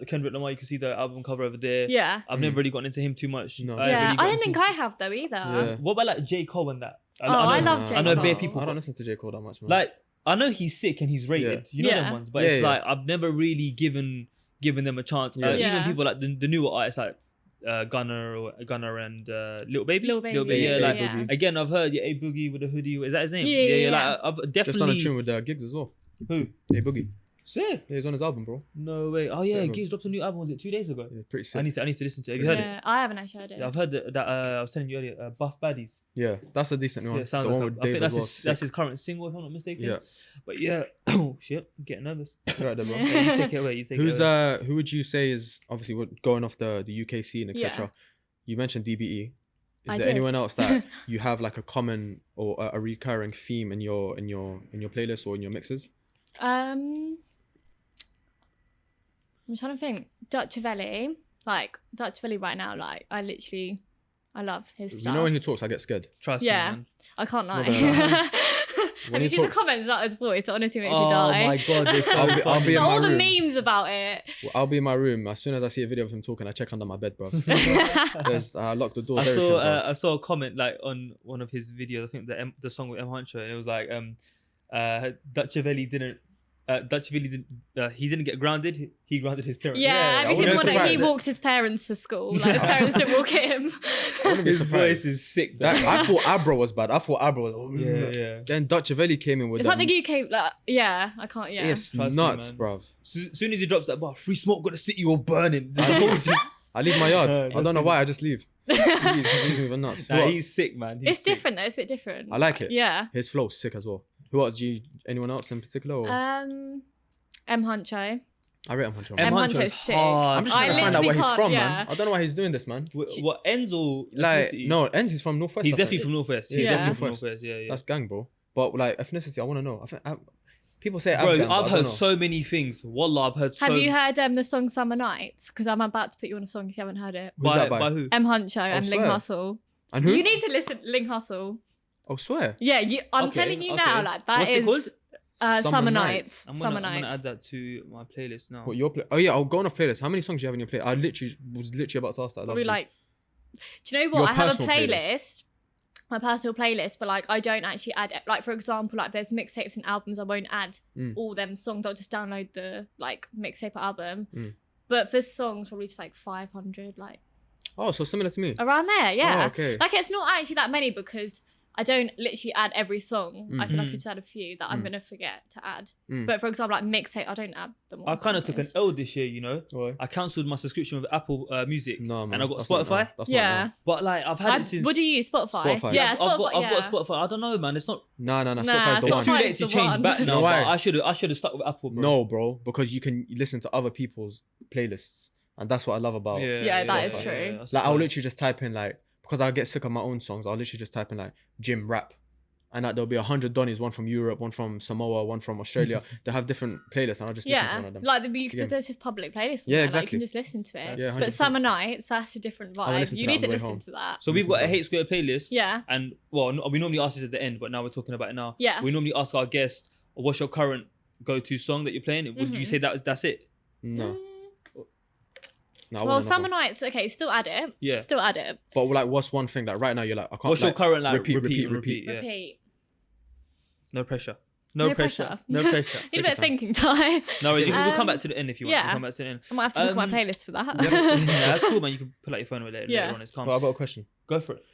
Kendrick Lamar. You can see the album cover over there. Yeah. I've never really gotten into him too much. No. Yeah, really got I don't into- think I have though either. Yeah. What about like J Cole and that? I know- love J. I know bare Cole. people. I don't listen to J. Cole that much, man. Like I know he's sick and he's rated. Yeah. You know Yeah. them ones, but Yeah, it's yeah. like I've never really given them a chance. Yeah. Even Yeah. people like the newer artists like Gunner and Lil Baby. Lil Baby, yeah. yeah, Like yeah. again, I've heard A Boogie with a hoodie. Is that his name? Yeah. Like I've just definitely. done a tune with Gigs as well. Who? Hey, Boogie. Sick. Yeah, he's on his album, bro. No way. Oh yeah, Yeah, Gigs dropped a new album. Was it 2 days ago? Yeah, pretty sick. I need to listen to it. Have you heard it? Yeah, I haven't actually heard it. Yeah, I've heard that. I was telling you earlier. Buff Baddies. Yeah, that's a decent one. Yeah, sounds the like one with I think Dave that's as well. that's his current single, if I'm not mistaken. Yeah. But yeah, oh shit, I'm getting nervous. Right there, bro. Yeah. Yeah, you take it away. You take Who's it away. who would you say is obviously going off the UK scene, etc. Yeah. You mentioned DBE. Is I there did. anyone else that you have like a common or a recurring theme in your playlist or in your mixes? I'm trying to think. Dutchavelli, like Dutchavelli right now, like I love his You stuff. know when he talks, I get scared. Trust yeah. me, man. I can't lie. Not gonna lie. Have When you he seen the talks- comments about his voice? It honestly makes Oh me die. my god, they're so I'll be funny. in All my the room. memes about it. I'll be in my room as soon as I see a video of him talking. I check under my bed, bro. I lock the doors. everything, bro. I saw a comment like on one of his videos. I think the song with M Huncho, and it was like Dutchavelli didn't. He didn't get grounded. He grounded his parents. Yeah, have I you seen the wouldn't one be that he surprised. walked his parents to school? Like his parents didn't walk him. wouldn't be His surprised. voice is sick. That, I thought Abra was bad. I thought Abra was. yeah. Then Dutchavelli came in with It's them. like the UK. Like, yeah, I can't. Yeah. It's Trust me, nuts, man. bruv. Soon as he drops that bar, free smoke, got the city all burning. I leave my yard. I That's don't know the- why. I just leave. He's moving nuts. Who Nah, else? he's sick, man. He's It's sick. different though. It's a bit different. I like it. Yeah. His flow's sick as well. Who else? Anyone else in particular? Or? M Huncho. I rate M Huncho. M. Huncho's Huncho's sick. hard. I'm just trying to find out literally where he's from, can't- man. I don't know why he's doing this, man. What Enzo? Like, ethnicity? no, Enz is from Northwest. He's I think. definitely from Northwest. He's Yeah. definitely from Northwest. Northwest. Yeah. That's gang, bro. But like ethnicity, I want to know. People say Bro, Afghan, but I I've don't heard know. so many things. Wallah, I've heard so. Have you heard the song Summer Nights? Because I'm about to put you on a song if you haven't heard it. Who's that by? by who? M Huncho and Ling swear. Hustle. And who? You need to listen. Ling Hustle. Oh, swear. Yeah, I'm Okay, telling you okay. now, like that What's is it called? Summer Nights. I'm Summer gonna Nights. add that to my playlist now. What your play? Oh yeah, I'll go on off playlist. How many songs do you have in your playlist? I was literally about to ask that. Probably like, do you know what? Your I have a personal playlist. playlist, my personal playlist, but like I don't actually add, like for example, like there's mixtapes and albums, I won't add all them songs. I'll just download the like mixtape or album. But for songs, probably just like 500, like. Oh, so similar to me. Around there, yeah. Oh, okay. Like it's not actually that many because I don't literally add every song. I feel like I just add a few that I'm gonna forget to add. But for example, like mixtape, I don't add them all. I kind of took an L this year, you know. Why? I cancelled my subscription with Apple Music. No, man. And I got That's not Spotify. now. That's Yeah. not now. But like I've had it since. What do you use? Spotify? Spotify. Yeah, I've Spotify. got Spotify. I don't know, man. It's not. No. Nah, Spotify's the It's one. too Spotify's late to the change one. back You now. know But why? I should have stuck with Apple, bro. No, bro, because you can listen to other people's playlists, and that's what I love about. Yeah, that is Spotify. true. that's Like I'll fine. literally just type in like, because I get sick of my own songs, I'll literally just type in like gym rap, and like there'll be 100 Donnies, one from Europe, one from Samoa, one from Australia. They have different playlists, and I'll just listen to Yeah, one of them. like Yeah. there's just public playlists. Yeah, Like, exactly. you can just listen to it. Yeah, but 100%. Summer Nights, that's a different will vibe. listen to You that need on to the way listen home. to that. So we've got a Listen to Hate Square playlist. Yeah, And well, we normally ask this at the end, but now we're talking about it now. yeah. We normally ask our guests, what's your current go-to song that you're playing? Would you say that's it? No, no. I Well, wouldn't have Summer one. Nights, okay, still add it. Yeah. Still add it. But like, what's one thing like right now? You're like, I can't. What's your like, current like repeat. Yeah. Repeat. No pressure. No No pressure. pressure. No pressure. Need a Take bit of your time. thinking time. No, worries, we'll come Um, back to the end if you want. yeah. We'll come back to the end. I might have to look at my Um, playlist for that. Yeah, that's cool, man. You can pull out your phone with it Yeah. later on. It's calm. Well, I've got a question Go for it.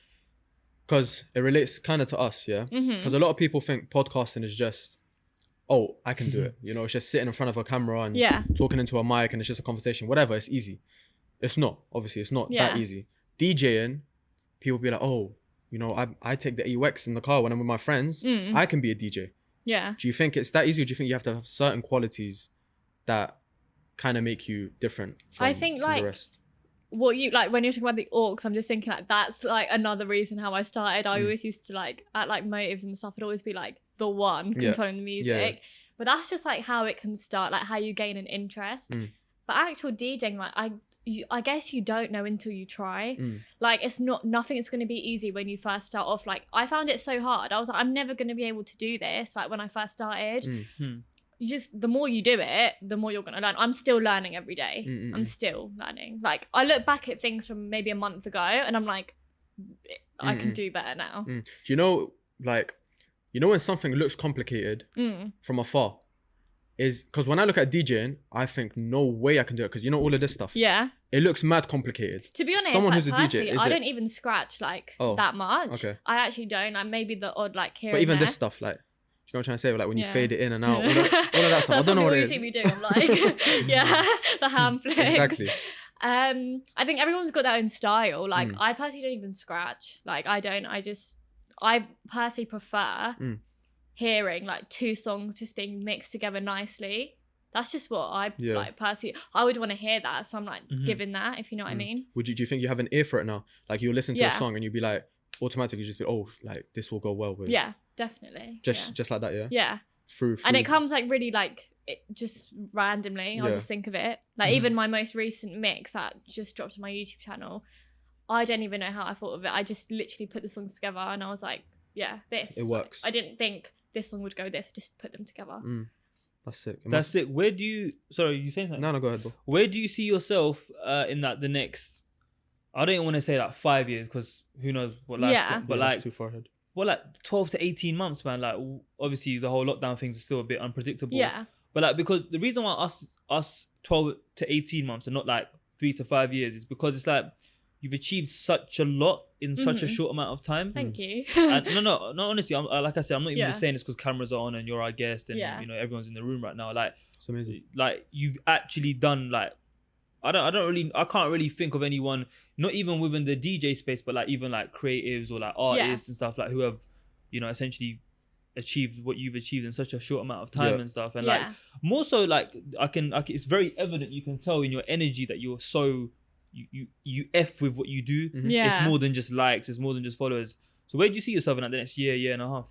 because it relates kind of to us, yeah. Mhm. Because a lot of people think podcasting is just, oh, I can do it. You know, it's just sitting in front of a camera and Yeah. talking into a mic, and it's just a conversation. Whatever, it's easy. It's not. Obviously, it's not that Yeah. easy. DJing, people be like, oh, you know, I take the EUX in the car when I'm with my friends. Mm. I can be a DJ. Yeah. Do you think it's that easy, or do you think you have to have certain qualities that kind of make you different from, I think, from like, the rest? What you like when you're talking about the orcs, I'm just thinking like that's like another reason how I started. I always used to like at like motives and stuff, it'd always be like the one Yeah. controlling the music. But that's just like how it can start, like how you gain an interest. But actual DJing, like I guess you don't know until you try. Like it's nothing is going to be easy when you first start off. Like I found it so hard. I was like, I'm never going to be able to do this. Like when I first started, you just the more you do it, the more you're going to learn. I'm still learning every day. I'm still learning. Like I look back at things from maybe a month ago, and I'm like, I can do better now. Do you know, like, you know when something looks complicated from afar? Is because when I look at DJing, I think no way I can do it because you know all of this stuff. Yeah. It looks mad complicated. To be honest, Someone like, who's a DJ, personally, is I it- don't even scratch like Oh, that much. okay. I actually don't. Like maybe the odd like here But and even there. this stuff, like, do you know what I'm trying to say? Like when you Yeah. fade it in and out, all of that stuff. That's I don't know probably what it you is. see me doing. I'm like, yeah, the hand flicks. Exactly. I think everyone's got their own style. Like I personally don't even scratch. Like I don't. I personally prefer hearing like two songs just being mixed together nicely. That's just what I Yeah. like personally. I would want to hear that, so I'm like giving that, if you know what I mean. Do you think you have an ear for it now? Like you'll listen to a Yeah. song and you'll be like, automatically just be, oh, like this will go well with. Yeah, definitely. Just like that, yeah. Yeah. Through. And it comes like really like it just randomly. I'll Yeah. just think of it. Like even my most recent mix that just dropped on my YouTube channel, I don't even know how I thought of it. I just literally put the songs together and I was like, yeah, this. It works. Like, I didn't think this song would go with this. I just put them together. That's sick. That's it. Where do you? Sorry, you saying something? No, go ahead, bro. Where do you see yourself in like the next? I don't even want to say like 5 years because who knows what life. Yeah. But Yeah, that's like, too far ahead. well, like 12 to 18 months, man. Like obviously the whole lockdown things are still a bit unpredictable. Yeah. But like because the reason why us 12 to 18 months and not like 3 to 5 years is because it's like you've achieved such a lot in such a short amount of time. Thank you. And no, honestly, like I said, I'm not even Yeah. just saying this because cameras are on and you're our guest and Yeah. you know everyone's in the room right now. Like, It's amazing. like you've actually done like I can't really think of anyone, not even within the DJ space, but like even like creatives or like artists and stuff like who have, you know, essentially achieve what you've achieved in such a short amount of time and stuff, and like Yeah. more so like I can it's very evident, you can tell in your energy that you're so you F with what you do. Yeah. It's more than just likes, it's more than just followers. So where do you see yourself in like the next year and a half?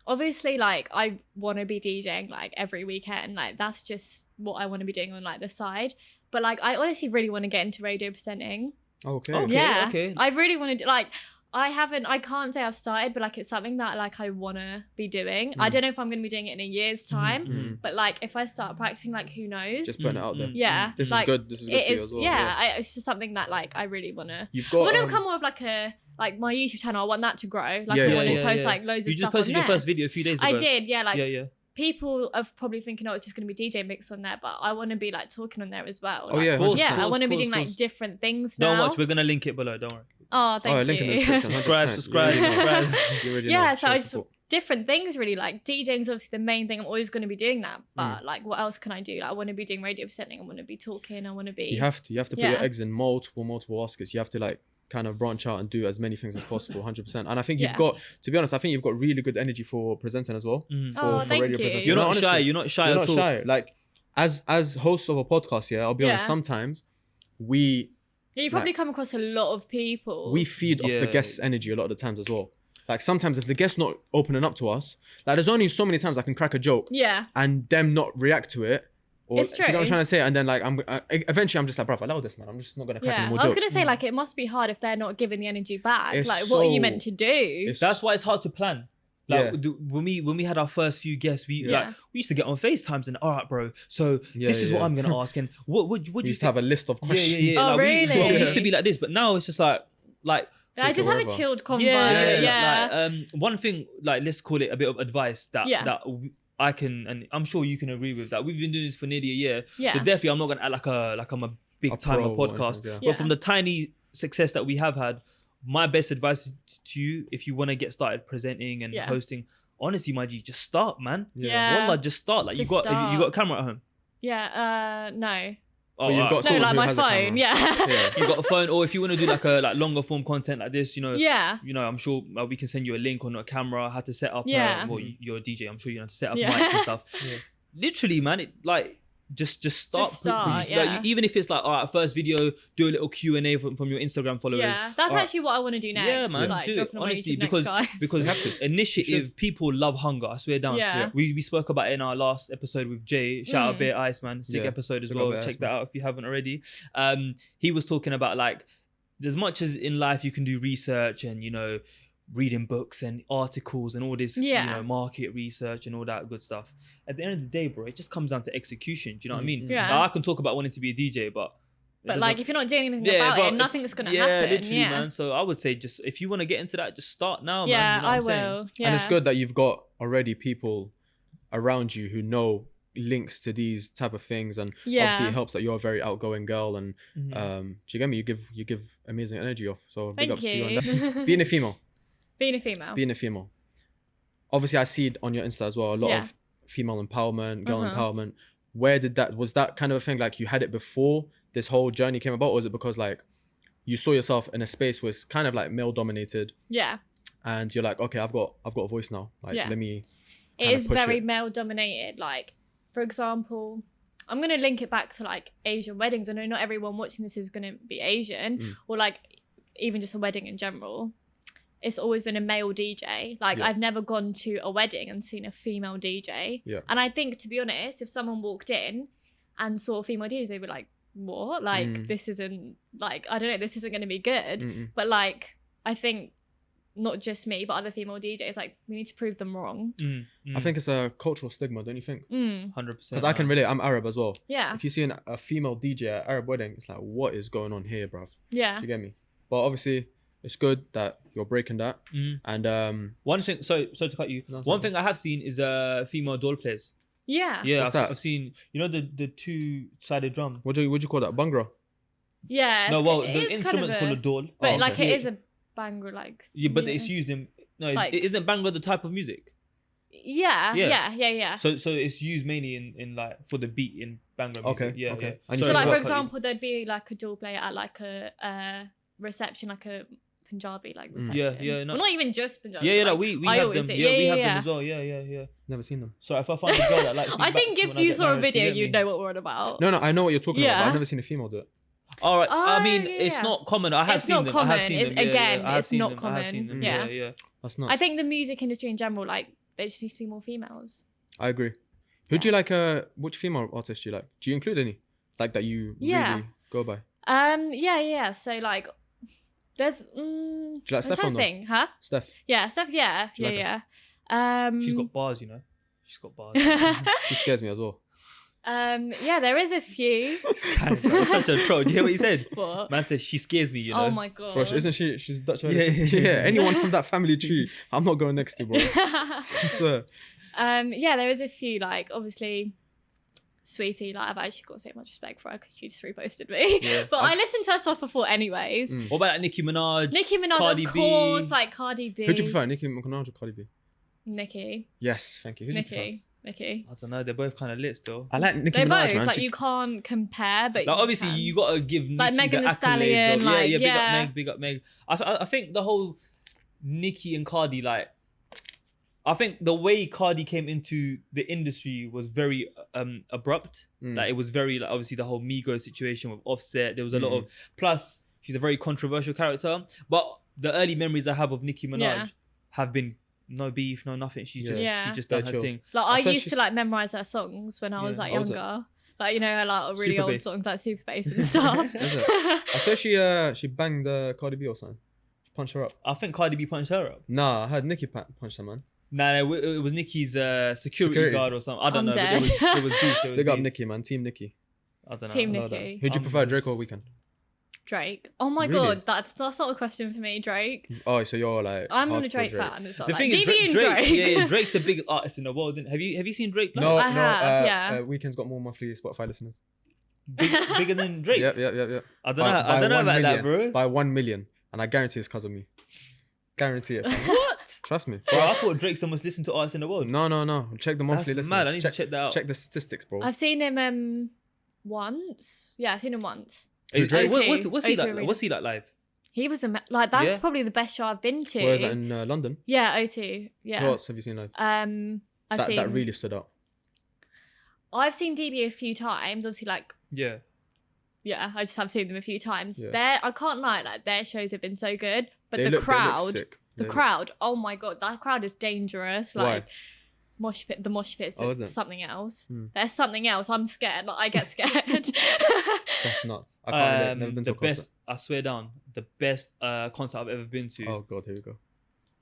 Obviously, like, I want to be DJing like every weekend. Like, that's just what I want to be doing on like the side. But like, I honestly really want to get into radio presenting. Okay. Okay. I really want to do, like, I can't say I've started, but like, it's something that like I want to be doing. I don't know if I'm going to be doing it in a year's time, but like, if I start practicing, like, who knows? Just putting it out there. Yeah. This like, is good. This is good for you as well. It's just something that like I really want to. You've I got. want to become more of like a, like, my YouTube channel. I want that to grow. Like, Yeah, I want yeah, to post like loads of You just stuff posted on your there. first video a few days ago. I did, yeah. Like, yeah. people are probably thinking, oh, it's just going to be DJ mix on there, but I want to be like talking on there as well. Oh like, yeah, Of course, 100%. yeah. I want to be course, doing like course. different things now. Don't watch, we're gonna link it below, don't worry. Oh, thank link in the you. description. 100%. Subscribe. You already know. You already Yeah, know. so Show I just support. different things really. Like, DJing is obviously the main thing. I'm always going to be doing that, but like, what else can I do? Like, I want to be doing radio presenting. I want to be talking. I want to be. You have to put your eggs in multiple baskets. You have to like kind of branch out and do as many things as possible. 100%. And I think you've got, to be honest, I think you've got really good energy for presenting as well. For thank radio you. presenting. You're No, not honestly, shy. You're not shy you're at not all. shy. Like as hosts of a podcast, I'll be honest. Sometimes we You probably come across a lot of people. feed off the guest's energy a lot of the times as well. Like sometimes if the guest's not opening up to us, like there's only so many times I can crack a joke and them not react to it. Or, It's do you know what I'm true. trying to say? And then like eventually I'm just like, bruv, allow this, man. I'm just not gonna crack any more I was jokes. gonna say, like, it must be hard if they're not giving the energy back. It's like, what are you so- meant to do? That's why it's hard to plan. Like when we had our first few guests, we used to get on FaceTimes and all right, bro. So this is what I'm gonna ask, and what We you used to have a list of questions. Oh, like, really? we used to be like this, but now it's just like I just have a forever. chilled convo. Like, one thing, like, let's call it a bit of advice that I can, and I'm sure you can agree with that. We've been doing this for nearly a year, so definitely I'm not gonna act like I'm a big timer pro or podcast. anything, But from the tiny success that we have had, my best advice to you, if you want to get started presenting and hosting, honestly, my G, just start, man. Wallah, just start. Like, Just you got a camera at home. No. Oh, you've got No, someone like who my has a phone. camera. you got a phone, or if you want to do like a longer form content like this, Yeah. I'm sure we can send you a link on a camera, how to set up. Well, you're a DJ. I'm sure you know how to set up Yeah. mics and stuff. Literally, man, just start. Just start, Like, even if it's like, all right, first video, do a little Q&A from your Instagram followers. Yeah, that's actually what I want to do next. Yeah, man, like, do it, dropping on my honestly, YouTube next, guys. because initiative, people love hunger, I swear down. Yeah. We spoke about it in our last episode with Jay. Shout out Bear Ice, man. Sick episode as Big up well. Bear Check Ice, that man. out if you haven't already. He was talking about, like, as much as in life you can do research and, reading books and articles and all this, market research and all that good stuff. At the end of the day, bro, it just comes down to execution. Do you know what I mean? Yeah. Now, I can talk about wanting to be a DJ, but like, if you're not doing anything about it, nothing's gonna happen. Literally, man. So I would say, just if you want to get into that, just start now, man. Yeah, You know what I I'm saying? will. Yeah. And it's good that you've got already people around you who know links to these type of things, and obviously it helps that you're a very outgoing girl, and do you get me? You give amazing energy off. So big Thank ups to you. you on that. Being a female. Being a female. Obviously, I see it on your Insta as well. A lot of female empowerment, girl empowerment. Was that kind of a thing? Like, you had it before this whole journey came about, or was it because like you saw yourself in a space where it's kind of like male dominated? Yeah. And you're like, okay, I've got a voice now. Like, let me. It is very male dominated. Like, for example, I'm going to link it back to like Asian weddings. I know not everyone watching this is going to be Asian, or like even just a wedding in general. It's always been a male DJ. Like, I've never gone to a wedding and seen a female DJ. Yeah. And I think, to be honest, if someone walked in and saw female DJs, they'd be like, what? Like, this isn't, like, I don't know, this isn't going to be good. But like, I think not just me, but other female DJs, like, we need to prove them wrong. I think it's a cultural stigma, don't you think? 100%. Because I can relate. I'm Arab as well. Yeah. If you see a female DJ at Arab wedding, it's like, what is going on here, bruv? Yeah. Do you get me? But obviously, it's good that you're breaking that. And one thing, sorry to cut you. One thing I have seen is female doll players. Yeah. Yeah, What's that? I've seen, the two-sided drum. what do you call that? Bhangra? Yeah. No, well, it the is instrument's called a doll. But Oh, like, okay. it is a banger, like. Yeah, but it's used in, no, Like- isn't Bhangra the type of music? Yeah. So it's used mainly in like for the beat in Bhangra music. Okay, Yeah, okay. yeah. And you So said like, what? for example, there'd be like a dual player at like a reception, like a Punjabi like reception. Yeah, no. Well, not even just Punjabi. Yeah, like, we I have always them. say- Yeah, we have them yeah. as well. Yeah. Never seen them. So if I find a girl that likes me I back think to if when I you get saw a married, do you video, get me? you'd know what we're on about. No, I know what you're talking about, but Yeah. I've never seen a female do it. All right. I Oh, mean, yeah, it's yeah. not common. I have It's seen not them. I have common. seen It's- them. again, I have it's seen not them. I have seen common. them. Yeah. Yeah. That's nuts. I think the music industry in general, like, there just needs to be more females. I agree. Who do you like? Which female artist do you like? Do you include any like that you really go by? Yeah. So like, there's. Do you like I'm Steph trying or to no? think, huh? Steph. Yeah, Steph. Yeah, Do you like yeah. She's got bars, you know. She's got bars. She scares me as well. Yeah, there is a few. That's such a troll. Do you hear what he said? What? Man said she scares me, you know. Oh my god. Bro, isn't she? She's Dutch. Yeah, yeah. Anyone from that family tree, I'm not going next to, bro. I swear. Yeah, there is a few, like, obviously, Sweetie, like, I've actually got so much respect for her because she just reposted me. Yeah. But I listened to her stuff before anyways. Mm. What about like, Nicki Minaj? Nicki Minaj, Cardi of B. course, like Cardi B. Who do you prefer, Nicki Minaj or Cardi B? Nicki. Yes, thank you. Who do you prefer? Nicki. I don't know. They're both kind of lit still. I like Nicki They're Minaj, both, man. like, She- you can't compare, but Like you obviously can. you gotta give Nicki Like Megan the Thee accolades Stallion, of- like, yeah, big up Meg. I think the whole Nicki and Cardi, like, I think the way Cardi came into the industry was very abrupt. Mm. Like it was very, like, obviously the whole Migos situation with Offset. There was a lot of, plus she's a very controversial character. But the early memories I have of Nicki Minaj Yeah. have been no beef, no nothing. She's just Yeah. she just done Dead her chill. thing. Like, I I thought used to, she's- like, memorize her songs when I was, Yeah. like, Oh, was it? younger. Like, you know, her, like, really Super old bass. songs, like Super Bass and stuff. Is it? I saw she banged Cardi B or something. She punched her up. I think Cardi B punched her up. Nah, I heard Nicki punch her, man. Nah, it was Nicki's security Security. guard or something. I don't I'm know. dead. But there was beef. There was Big up beef. Nicki, man. Team Nicki. I don't know. Team I love that. Nicki. Who do you prefer, Drake or Weeknd? Drake. Oh my Really? god, that's not a question for me, Drake. Oh, so you're like. I'm a hardcore Drake fan. It's The like, thing is, DB and Drake, Drake. yeah, Drake's the biggest artist in the world. Have you seen Drake? No, I have, yeah. Weeknd's got more monthly Spotify listeners. Bigger than Drake. Yep. I don't know. I don't know 1 about that, million. bro. By 1 million, and I guarantee it's because of me. Guarantee it. fam. What? Trust me. Bro, I thought Drake's the most listened to artist in the world. No. Check the monthly That's listeners. mad. I need to check that out. Check the statistics, bro. I've seen him once. Yeah, I've seen him once. Hey, Drake? what's he O2 like? Arena. What's he like live? He was like that's Yeah. probably the best show I've been to. Where is that in London? Yeah, O2. Yeah. Who else have you seen live? I've seen. That really stood out. I've seen DB a few times. Obviously, like, Yeah. yeah, I just have seen them a few times. Yeah. I can't lie, like, their shows have been so good. But They the look crowd, sick. the They look- crowd, oh my god, that crowd is dangerous. Why? Like, the mosh pit's Oh, is it? something else. Hmm. There's something else. I'm scared. Like, I get scared. That's nuts. I can't relate. Never been to The a concert. best, I swear down, the best concert I've ever been to. Oh god, here we go.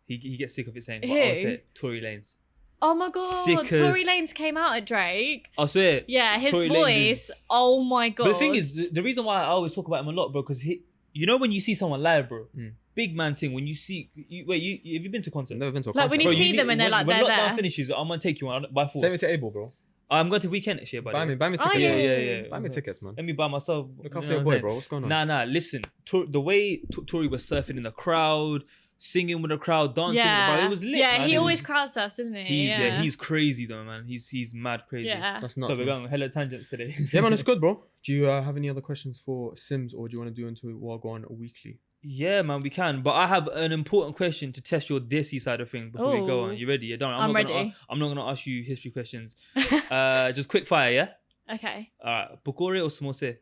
He gets sick of it saying, but Who? I'll say it, Tory Lanez. Oh my god, Sick Tory as- Lanez came out at Drake. I swear. Yeah, his Tory Lanez voice. Oh my god. But the thing is, the reason why I always talk about him a lot, bro, because you know when you see someone live, bro, Mm. big man thing. When you see, have you been to a concert? I've never been to a Like, concert. when you Bro, see them and they're like, when they're lockdown there. finishes, I'm gonna take you on by force. Take me to Able, bro. I'm going to weekend next year, by the way. Buy me Oh, tickets. yeah, man. yeah. Buy me tickets, man. Let me buy myself. Look you after know your what I'm boy, bro. saying? What's going on? Nah. Listen, the way Tory was surfing in the crowd, singing with the crowd, dancing with the yeah, crowd, it was lit. yeah, man. he It always was- crowd surfs, doesn't he? He's crazy though, man. He's mad crazy. yeah. That's nuts. So we're man. going on hella tangents today. Yeah, man, it's good, bro. Do you have any other questions for Simz, or do you want to do into Wagwan weekly? Yeah, man, we can. But I have an important question to test your desi side of thing before we go on. Ooh. You ready? Yeah, don't. I'm ready. I'm not gonna ask you history questions. Just quick fire, yeah. Okay. All right, pakore or samosa?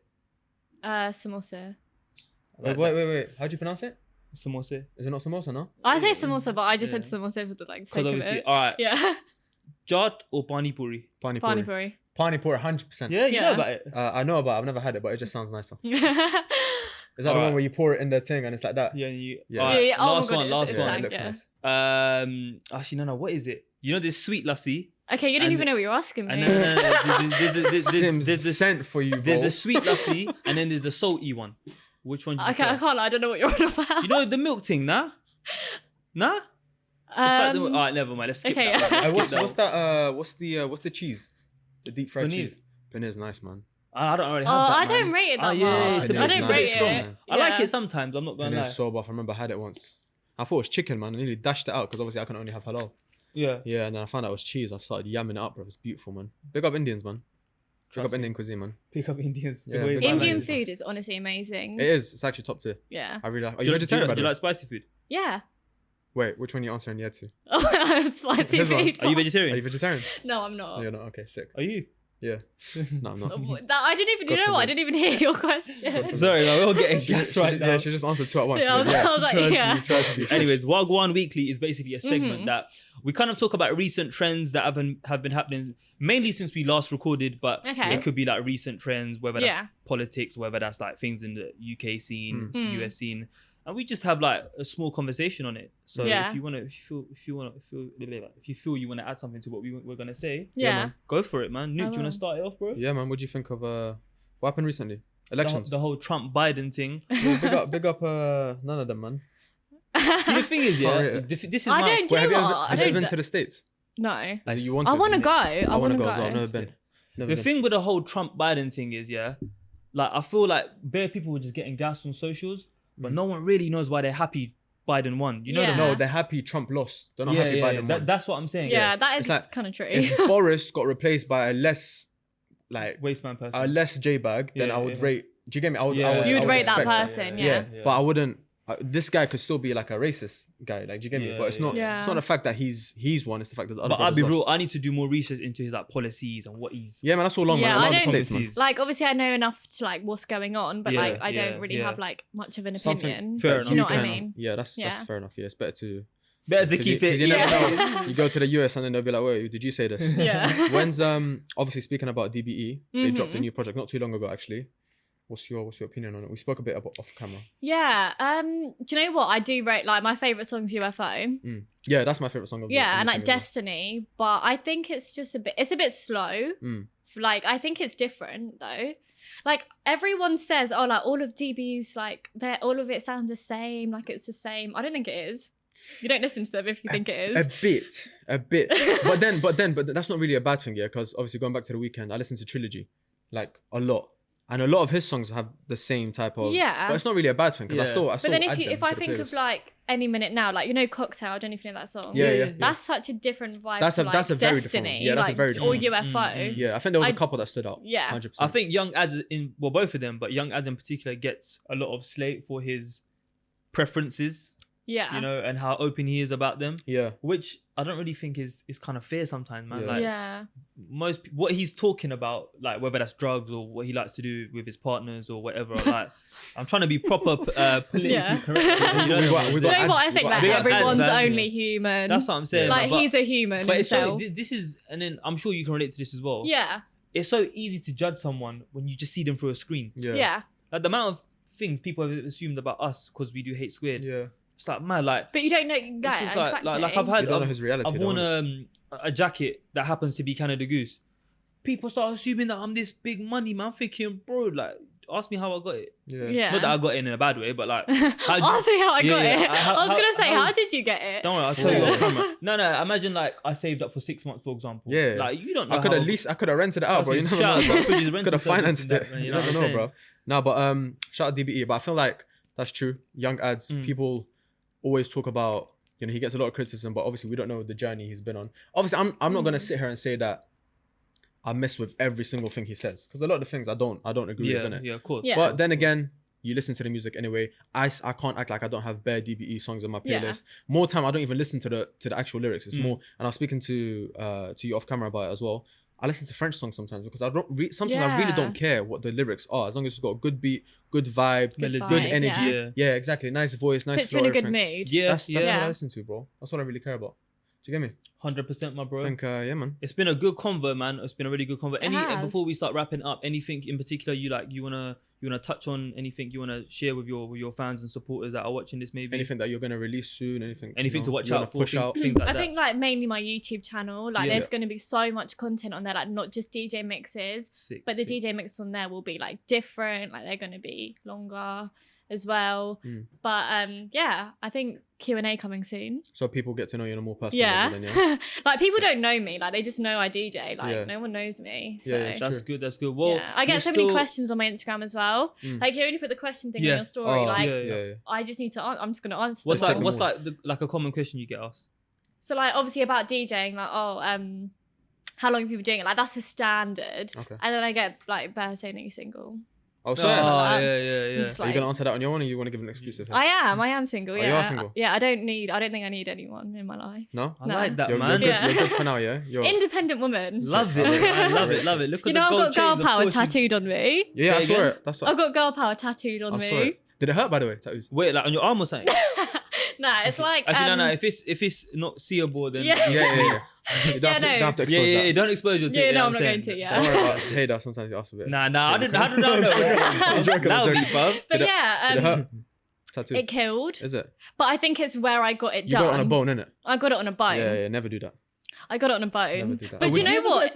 Samosa. Wait. How do you pronounce it? Samosa. Is it not samosa, no? I say samosa, but I just Yeah. said samosa for the like Because sake of obviously, it. all right. Yeah. Chaat or pani puri? Pani Pani puri. puri. Pani puri, 100%. Yeah, you know Yeah. about it. I know about it. I've never had it, but it just sounds nicer. Is that the Alright. one where you pour it in the thing and it's like that? Yeah, you. Yeah. All right, Yeah, yeah. Oh my last God, one. it's- Last it's Yeah, one. like- it looks yeah. nice. Actually, no. What is it? You know, there's sweet lassi. Okay, you didn't And- even know what you were asking me. And then Sims there's the sent for you, bro. There's the sweet lassi, and then there's the salty one. Which one? Do you Okay, I prefer? can't. I don't know what you're on about. You know the milk thing, nah? Nah? It's like the, all right, never mind. Let's skip okay, that. One. yeah. Let's skip What's that that? one. What's the cheese? The deep fried Paneer. cheese. Paneer's nice, man. I don't really Oh, have that. I don't man. rate it that Oh, yeah, much. it's a bit- I don't it's a rate bit strong, it. man. I like Yeah. it sometimes. I'm not gonna lie. Paneer's so buff. I remember I had it once. I thought it was chicken, man. I nearly dashed it out because obviously I can only have halal. Yeah. Yeah, and then I found out it was cheese. I started yamming it up, bro. It's beautiful, man. Big up Indians, man. Pick up Indian cuisine, man. Pick up Indians. Yeah, way big back. Indian man. food is honestly amazing. It is. It's actually top tier. Yeah. I really like. Are Do you you, vegetarian? by do the you way? like spicy food? Yeah. Wait, which one are you answering yeah to? Oh, spicy Here's one. food. Are you vegetarian? Are you vegetarian? No, I'm not. Oh, you're not. Okay, sick. Are you? Yeah. No, I'm not. I didn't even. You God know what? I forbid. didn't even hear your question. Sorry, man, we're all getting She- gas she- right now. Yeah, she just answered two at once. Yeah, I was, I was like, Trust yeah. me, trust me. Anyways, Wagwan Weekly is basically a segment Mhm. that we kind of talk about recent trends that have been happening mainly since we last recorded, but Okay. it could be like recent trends, whether that's Yeah. politics, whether that's like things in the UK scene, Mm. US scene, and we just have like a small conversation on it. So Yeah. if you feel you want to add something to what we're gonna say, Yeah. man. go for it, man. Nuke, do you want will. to start it off, bro? Yeah, man. What do you think of what happened recently? Elections. The whole Trump Biden thing. Yeah, big up. None of them, man. See, the thing is, Can't yeah, rate this is I my. don't. Do Wait, you have you know ever, what? have you ever been to the States? No. Like, you want I to? want to go. I want to go go. as well. I've never been. Never The been. thing with the whole Trump Biden thing is, yeah, like I feel like bare people were just getting gas on socials, but Mm. no one really knows why they're happy Biden won. You know Yeah. the No, they're happy Trump lost. They're not yeah, happy yeah, Biden yeah. won. That's what I'm saying. Yeah, that It's is like, kind of true. If Boris got replaced by a less, like, Wasteman person. a less J-bag, then Yeah, I would yeah. rate. Do you get me? I would. Yeah. I would You would I would rate that respect person, Yeah. yeah. But I wouldn't. This guy could still be like a racist guy. Like, do you get me? Yeah, But it's not. yeah. It's not the fact that he's won. It's the fact that the other. But I'll be brothers real. lost. I need to do more research into his like policies and what he's. Yeah, man. That's all long, Yeah, man. I A lot of don't- States, man. Policies. Like, obviously, I know enough to like what's going on, but Yeah, like, I yeah, don't really yeah. have like much of an Something opinion. fair Do you know enough. what I can- mean? Yeah, that's Yeah. fair enough. Yeah, it's better to. Better to 'cause keep you, it. 'cause you never Yeah. know. You go to the US and then they'll be like, "Wait, did you say this?" Yeah. When's obviously speaking about DBE, they dropped a Mhm. new project not too long ago actually. What's your opinion on it? We spoke a bit about off camera. Yeah. Do you know what I do rate? Like, my favorite song's UFO. Yeah, that's my favorite song of the Yeah, and thing like as well. Destiny, but I think it's just it's a bit slow. Like, I think it's different though. Like, everyone says, oh, like all of DB's like all of it sounds the same, like it's the same. I don't think it is. You don't listen to them if you think it is. A bit. but then that's not really a bad thing, yeah, because obviously going back to the weekend, I listened to Trilogy like a lot. And a lot of his songs have the same type of. Yeah. But it's not really a bad thing because I Yeah. still. But then add if them I to the think of playlist. like Any Minute Now, like, you know, Cocktail, I don't know if you know that song. Yeah. That's such a different vibe. That's to, a- like, that's a very different Destiny, one. Yeah, that's a like, very or different UFO. Yeah, I think there was a I- couple that stood out. Yeah. 100%. I think Young Adz both of them, but Young Adz in particular gets a lot of slate for his preferences, Yeah. you know, and how open he is about them, Yeah. which I don't really think is kind of fair sometimes, man. Yeah. Like Yeah. what he's talking about, like whether that's drugs or what he likes to do with his partners or whatever. Like, I'm trying to be proper politically Yeah. correct. You know, We got- what I'm we Do you got know what I ads- think? we got That big up ads, everyone's man. only human. That's what I'm saying. like, man, he's a human but it's so himself. this is, and then I'm sure you can relate to this as well. Yeah. It's so easy to judge someone when you just see them through a screen. Yeah. Yeah. Like the amount of things people have assumed about us because we do Hate Squared. Yeah. It's like, man, like But you don't know. it's Yeah, just exactly. like I've You had don't know his reality. I've though, worn innit? a jacket that happens to be Canada Goose. People start assuming that I'm this big money man. I'm thinking, bro, like, ask me how I got it. Yeah. Not that I got it in a bad way, but like, Ask me how I got Yeah, it. how- I was gonna say, how- how did you get it? don't worry, I'll tell you Yeah. off camera. No, imagine like I saved up for 6 months, for example. Yeah. Like you don't know. I could have rented it out, bro. You know, Shout out, bro. Could just could rent have yourself financed into it. that, man, You you know never what I'm know, bro. No, but shout out DBE. But I feel like that's true. Young Adz, Mm. people always talk about. You know, he gets a lot of criticism, but obviously we don't know the journey he's been on. Obviously, I'm not gonna sit here and say that I mess with every single thing he says because a lot of the things I don't agree with, innit? Yeah, of course. Yeah. But then again, you listen to the music anyway. I can't act like I don't have bare DBE songs on my Yeah. playlist. More time, I don't even listen to the actual lyrics. It's Mm. more, and I was speaking to you off camera about it as well. I listen to French songs sometimes because I don't sometimes I really Yeah. don't care what the lyrics are as long as it's got a good beat, good vibe, Melody. good vibe, energy. yeah. Yeah, exactly. Nice voice, nice Puts you flow. in a good everything. mood. Yeah, That's what yeah. I listen to, bro. That's what I really care about. Do you get me? 100%, my bro. I think, yeah, man. It's been a good convo, man. It's been a really good convo. has. Before we start wrapping up, anything in particular you wanna touch on? Anything you wanna share with your fans and supporters that are watching this? Maybe Anything that you're gonna release soon? Anything? to watch you wanna out for? Push out. Things like I that. think like mainly my YouTube channel. Like, Yeah. there's going to be so much content on there, like not just DJ mixes, Sick, but the sick. DJ mixes on there will be like different. Like, they're going to be longer as well. But yeah, I think Q&A coming soon. So people get to know you on a more personal Yeah. level. Then, yeah. Like, people Sick. don't know me. Like, they just know I DJ. Like, Yeah. no one knows me. So. Yeah, That's True. good. That's good. Well, yeah. I get you're so many still- questions on my Instagram as well. Mm. Like, you only put the question thing Yeah. in your story. Oh, like, yeah. I just need to. I'm just gonna answer. What's them like all. what's like like a common question you get asked? So like, obviously about DJing. Like, how long have you been doing it? Like that's a standard. Okay. And then I get like bare saying that you're single. Oh, Oh, so yeah, I'm yeah. just are you like, gonna answer that on your own, or you want to give an exclusive? Here? I am single. Oh, Yeah. you are single? Yeah. I don't think I need anyone in my life. No. I No. like that, You're man. good. Yeah. You're good for now, yeah. You're Independent woman. Love it, man. Love it, love it. Look at You the know, I've gold got girl chains, of power course she's- tattooed on me. Yeah, I Say saw again? it. That's what. I've got girl power tattooed on I saw me. it. Did it hurt, by the way? Tattoos. Wait, like on your arm or something? Nah, it's like Actually, no. If it's not seeable, then Yeah. Yeah. You don't, Yeah, have, to, no. don't have to yeah, expose that. Don't expose your Yeah, tip. no, you I'm know not what going to, yeah. Don't worry about it. Hey, that sometimes you ask for it. Nah, I didn't know. I'm joking, I'm That'll be joking. bruv. But Did it yeah, hurt? Tattoo. it killed. Is it? But I think it's where I got it You done. got it on a bone, innit? I got it on a bone. Yeah. Never do that. I got it on a Never bone. do that. But do you know what?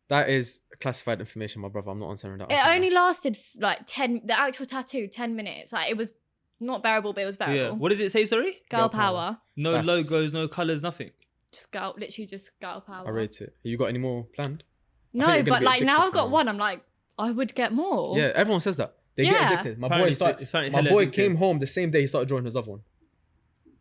That is classified information, my brother. I'm not answering that. It only lasted like 10. The actual tattoo 10 minutes. Like it was not bearable, but it was bearable. Yeah. What does it say? Sorry. Girl Girl power. power. No That's- logos, no colors, nothing. Just girl, literally just girl power. I rate it. You got any more planned? I think No, you're gonna but be like now addicted I've got to one. I'm like, I would get more. Yeah, everyone says that. They get Yeah. addicted. My Apparently boy started. it's apparently My hella boy addictive. came home the same day he started drawing his other one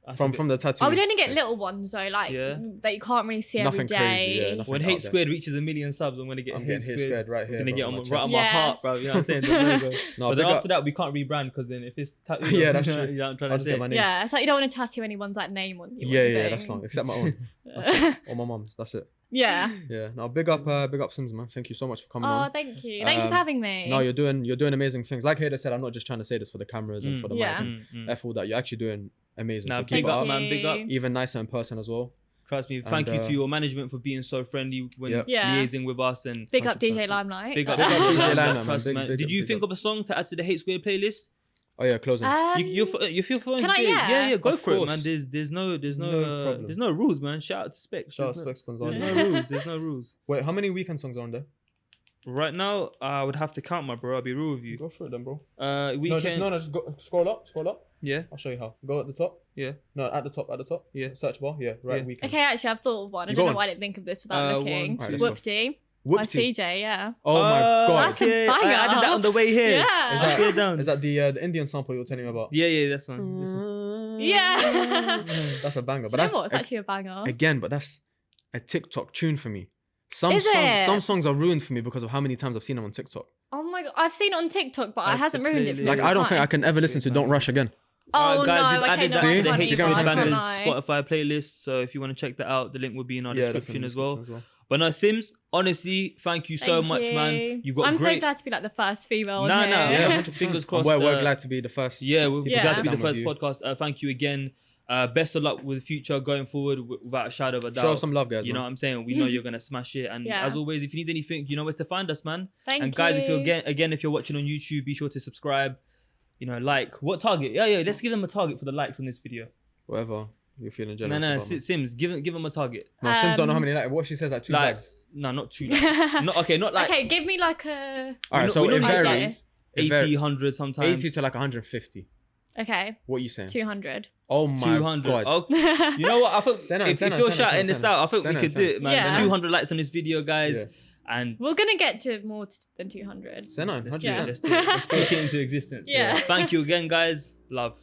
That's a from bit- the tattoo. I would only get little ones though, like Yeah. that you can't really see Nothing every day. crazy, yeah, nothing When out Hate there. Squared reaches 1 million subs, I'm gonna get I'm Hate getting hit Squared. squared right here. Gonna bro, get on on my right on chest. my Yes. heart, bro. You know what I'm saying? The logo. No, But big then up. after that, we can't rebrand because then if it's tattoo, Yeah, that's true. You know what I'm trying I'll to just get my say. name. Yeah, it's like you don't want to tattoo anyone's like name on you. Yeah, that's long. Except my own. That's it. Or my mum's. That's it. Yeah. Yeah. No, big up Simz, man. Thank you so much for coming Oh, on. thank you. Thank you for having me. No, you're doing amazing things. Like Hader said, I'm not just trying to say this for the cameras and for the Yeah. mic and F all that. You're actually doing amazing. Nah, So big keep it up, up. man. Big up. Even nicer in person as well. Trust me. Thank And, you to your management for being so friendly when Yep. Yeah. liaising with us and Big up 100%. DJ Limelight. big up, Big up DJ Limelight, man. Trust Big- man. big Did up, you big think up. of a song to add to the Hate Squared playlist? Oh yeah, closing. You feel phone's can I- good. yeah. Yeah, go Of for it, course. man. There's no problem. there's no rules, man. Shout out to Specs. Shout out There's no- Specs Gonzalez. There's no rules. There's no rules. Wait, how many weekend songs are on there? Right now, I would have to count, my bro. I'll be real with you. Go for it then, bro. Weekend. Just go, scroll up. Yeah. I'll show you how. Go at the top. Yeah. No, at the top. Yeah. Search bar. Yeah, right. Yeah. Weekend. Okay, actually, I've thought of one. I You don't go know on. why I didn't think of this without looking. one, two. Alright, let's Whoopty by Whoopty. CJ, yeah. Oh my god. That's a banger. I did that on the way here. Yeah. Is I that- swear down. Is that the Indian sample you were telling me about? Yeah, that's one. This one. Yeah. That's a banger. Do But you that's know what? It's actually a banger. again, but that's a TikTok tune for me. Some Is songs, it? some songs are ruined for me because of how many times I've seen them on TikTok. Oh my god, I've seen it on TikTok, but it That's hasn't the ruined it for me. Like playlist. I don't think I can ever listen to Don't Rush again. Oh Alright, guys, no, we've okay, added no, that See? to I the can't Do you Hate get what either, I'm Squared I can't Bangers lie. Spotify playlist. So if you want to check that out, the link will be in our Yeah, that's in description the as well. description But no, Sims, honestly, thank you so Thank much, man. you. You've got I'm great. so glad to be like the first female on Nah, here. nah, Yeah, 100%. Fingers crossed. We're glad to be the first. Yeah, we're Yeah. glad sit to be the down with first you. podcast. Thank you again. Best of luck with the future going forward without a shadow of a doubt. Show some love, guys. You know man. what I'm saying? We know you're gonna smash it. And Yeah. as always, if you need anything, you know where to find us, man. Thank and guys, you. if you're if you're watching on YouTube, be sure to subscribe. You know, like what target? Yeah. Let's give them a target for the likes on this video. Whatever you're feeling No, generous. no, about, man. Sims, give them a target. No, Sims don't know how Um, many. Like, what she says, like 2 Like, bags. no, not two. Not okay, not like Okay, give me like a. All right, we so know- it we know- varies. It 80, varies. 100 sometimes. 80 to like 150. Okay, What are you saying? 200. Oh my 200. god. Oh, you know what? I thought Send it, if send it, you're send it, shouting send this it, out, I think send we it, could send do it. it, man. Yeah. 200 likes on this video, guys. Yeah. And We're gonna get to more than 200. Send it, let's 100%. do it. Let's speak it into existence. Yeah. Thank you again, guys. Love.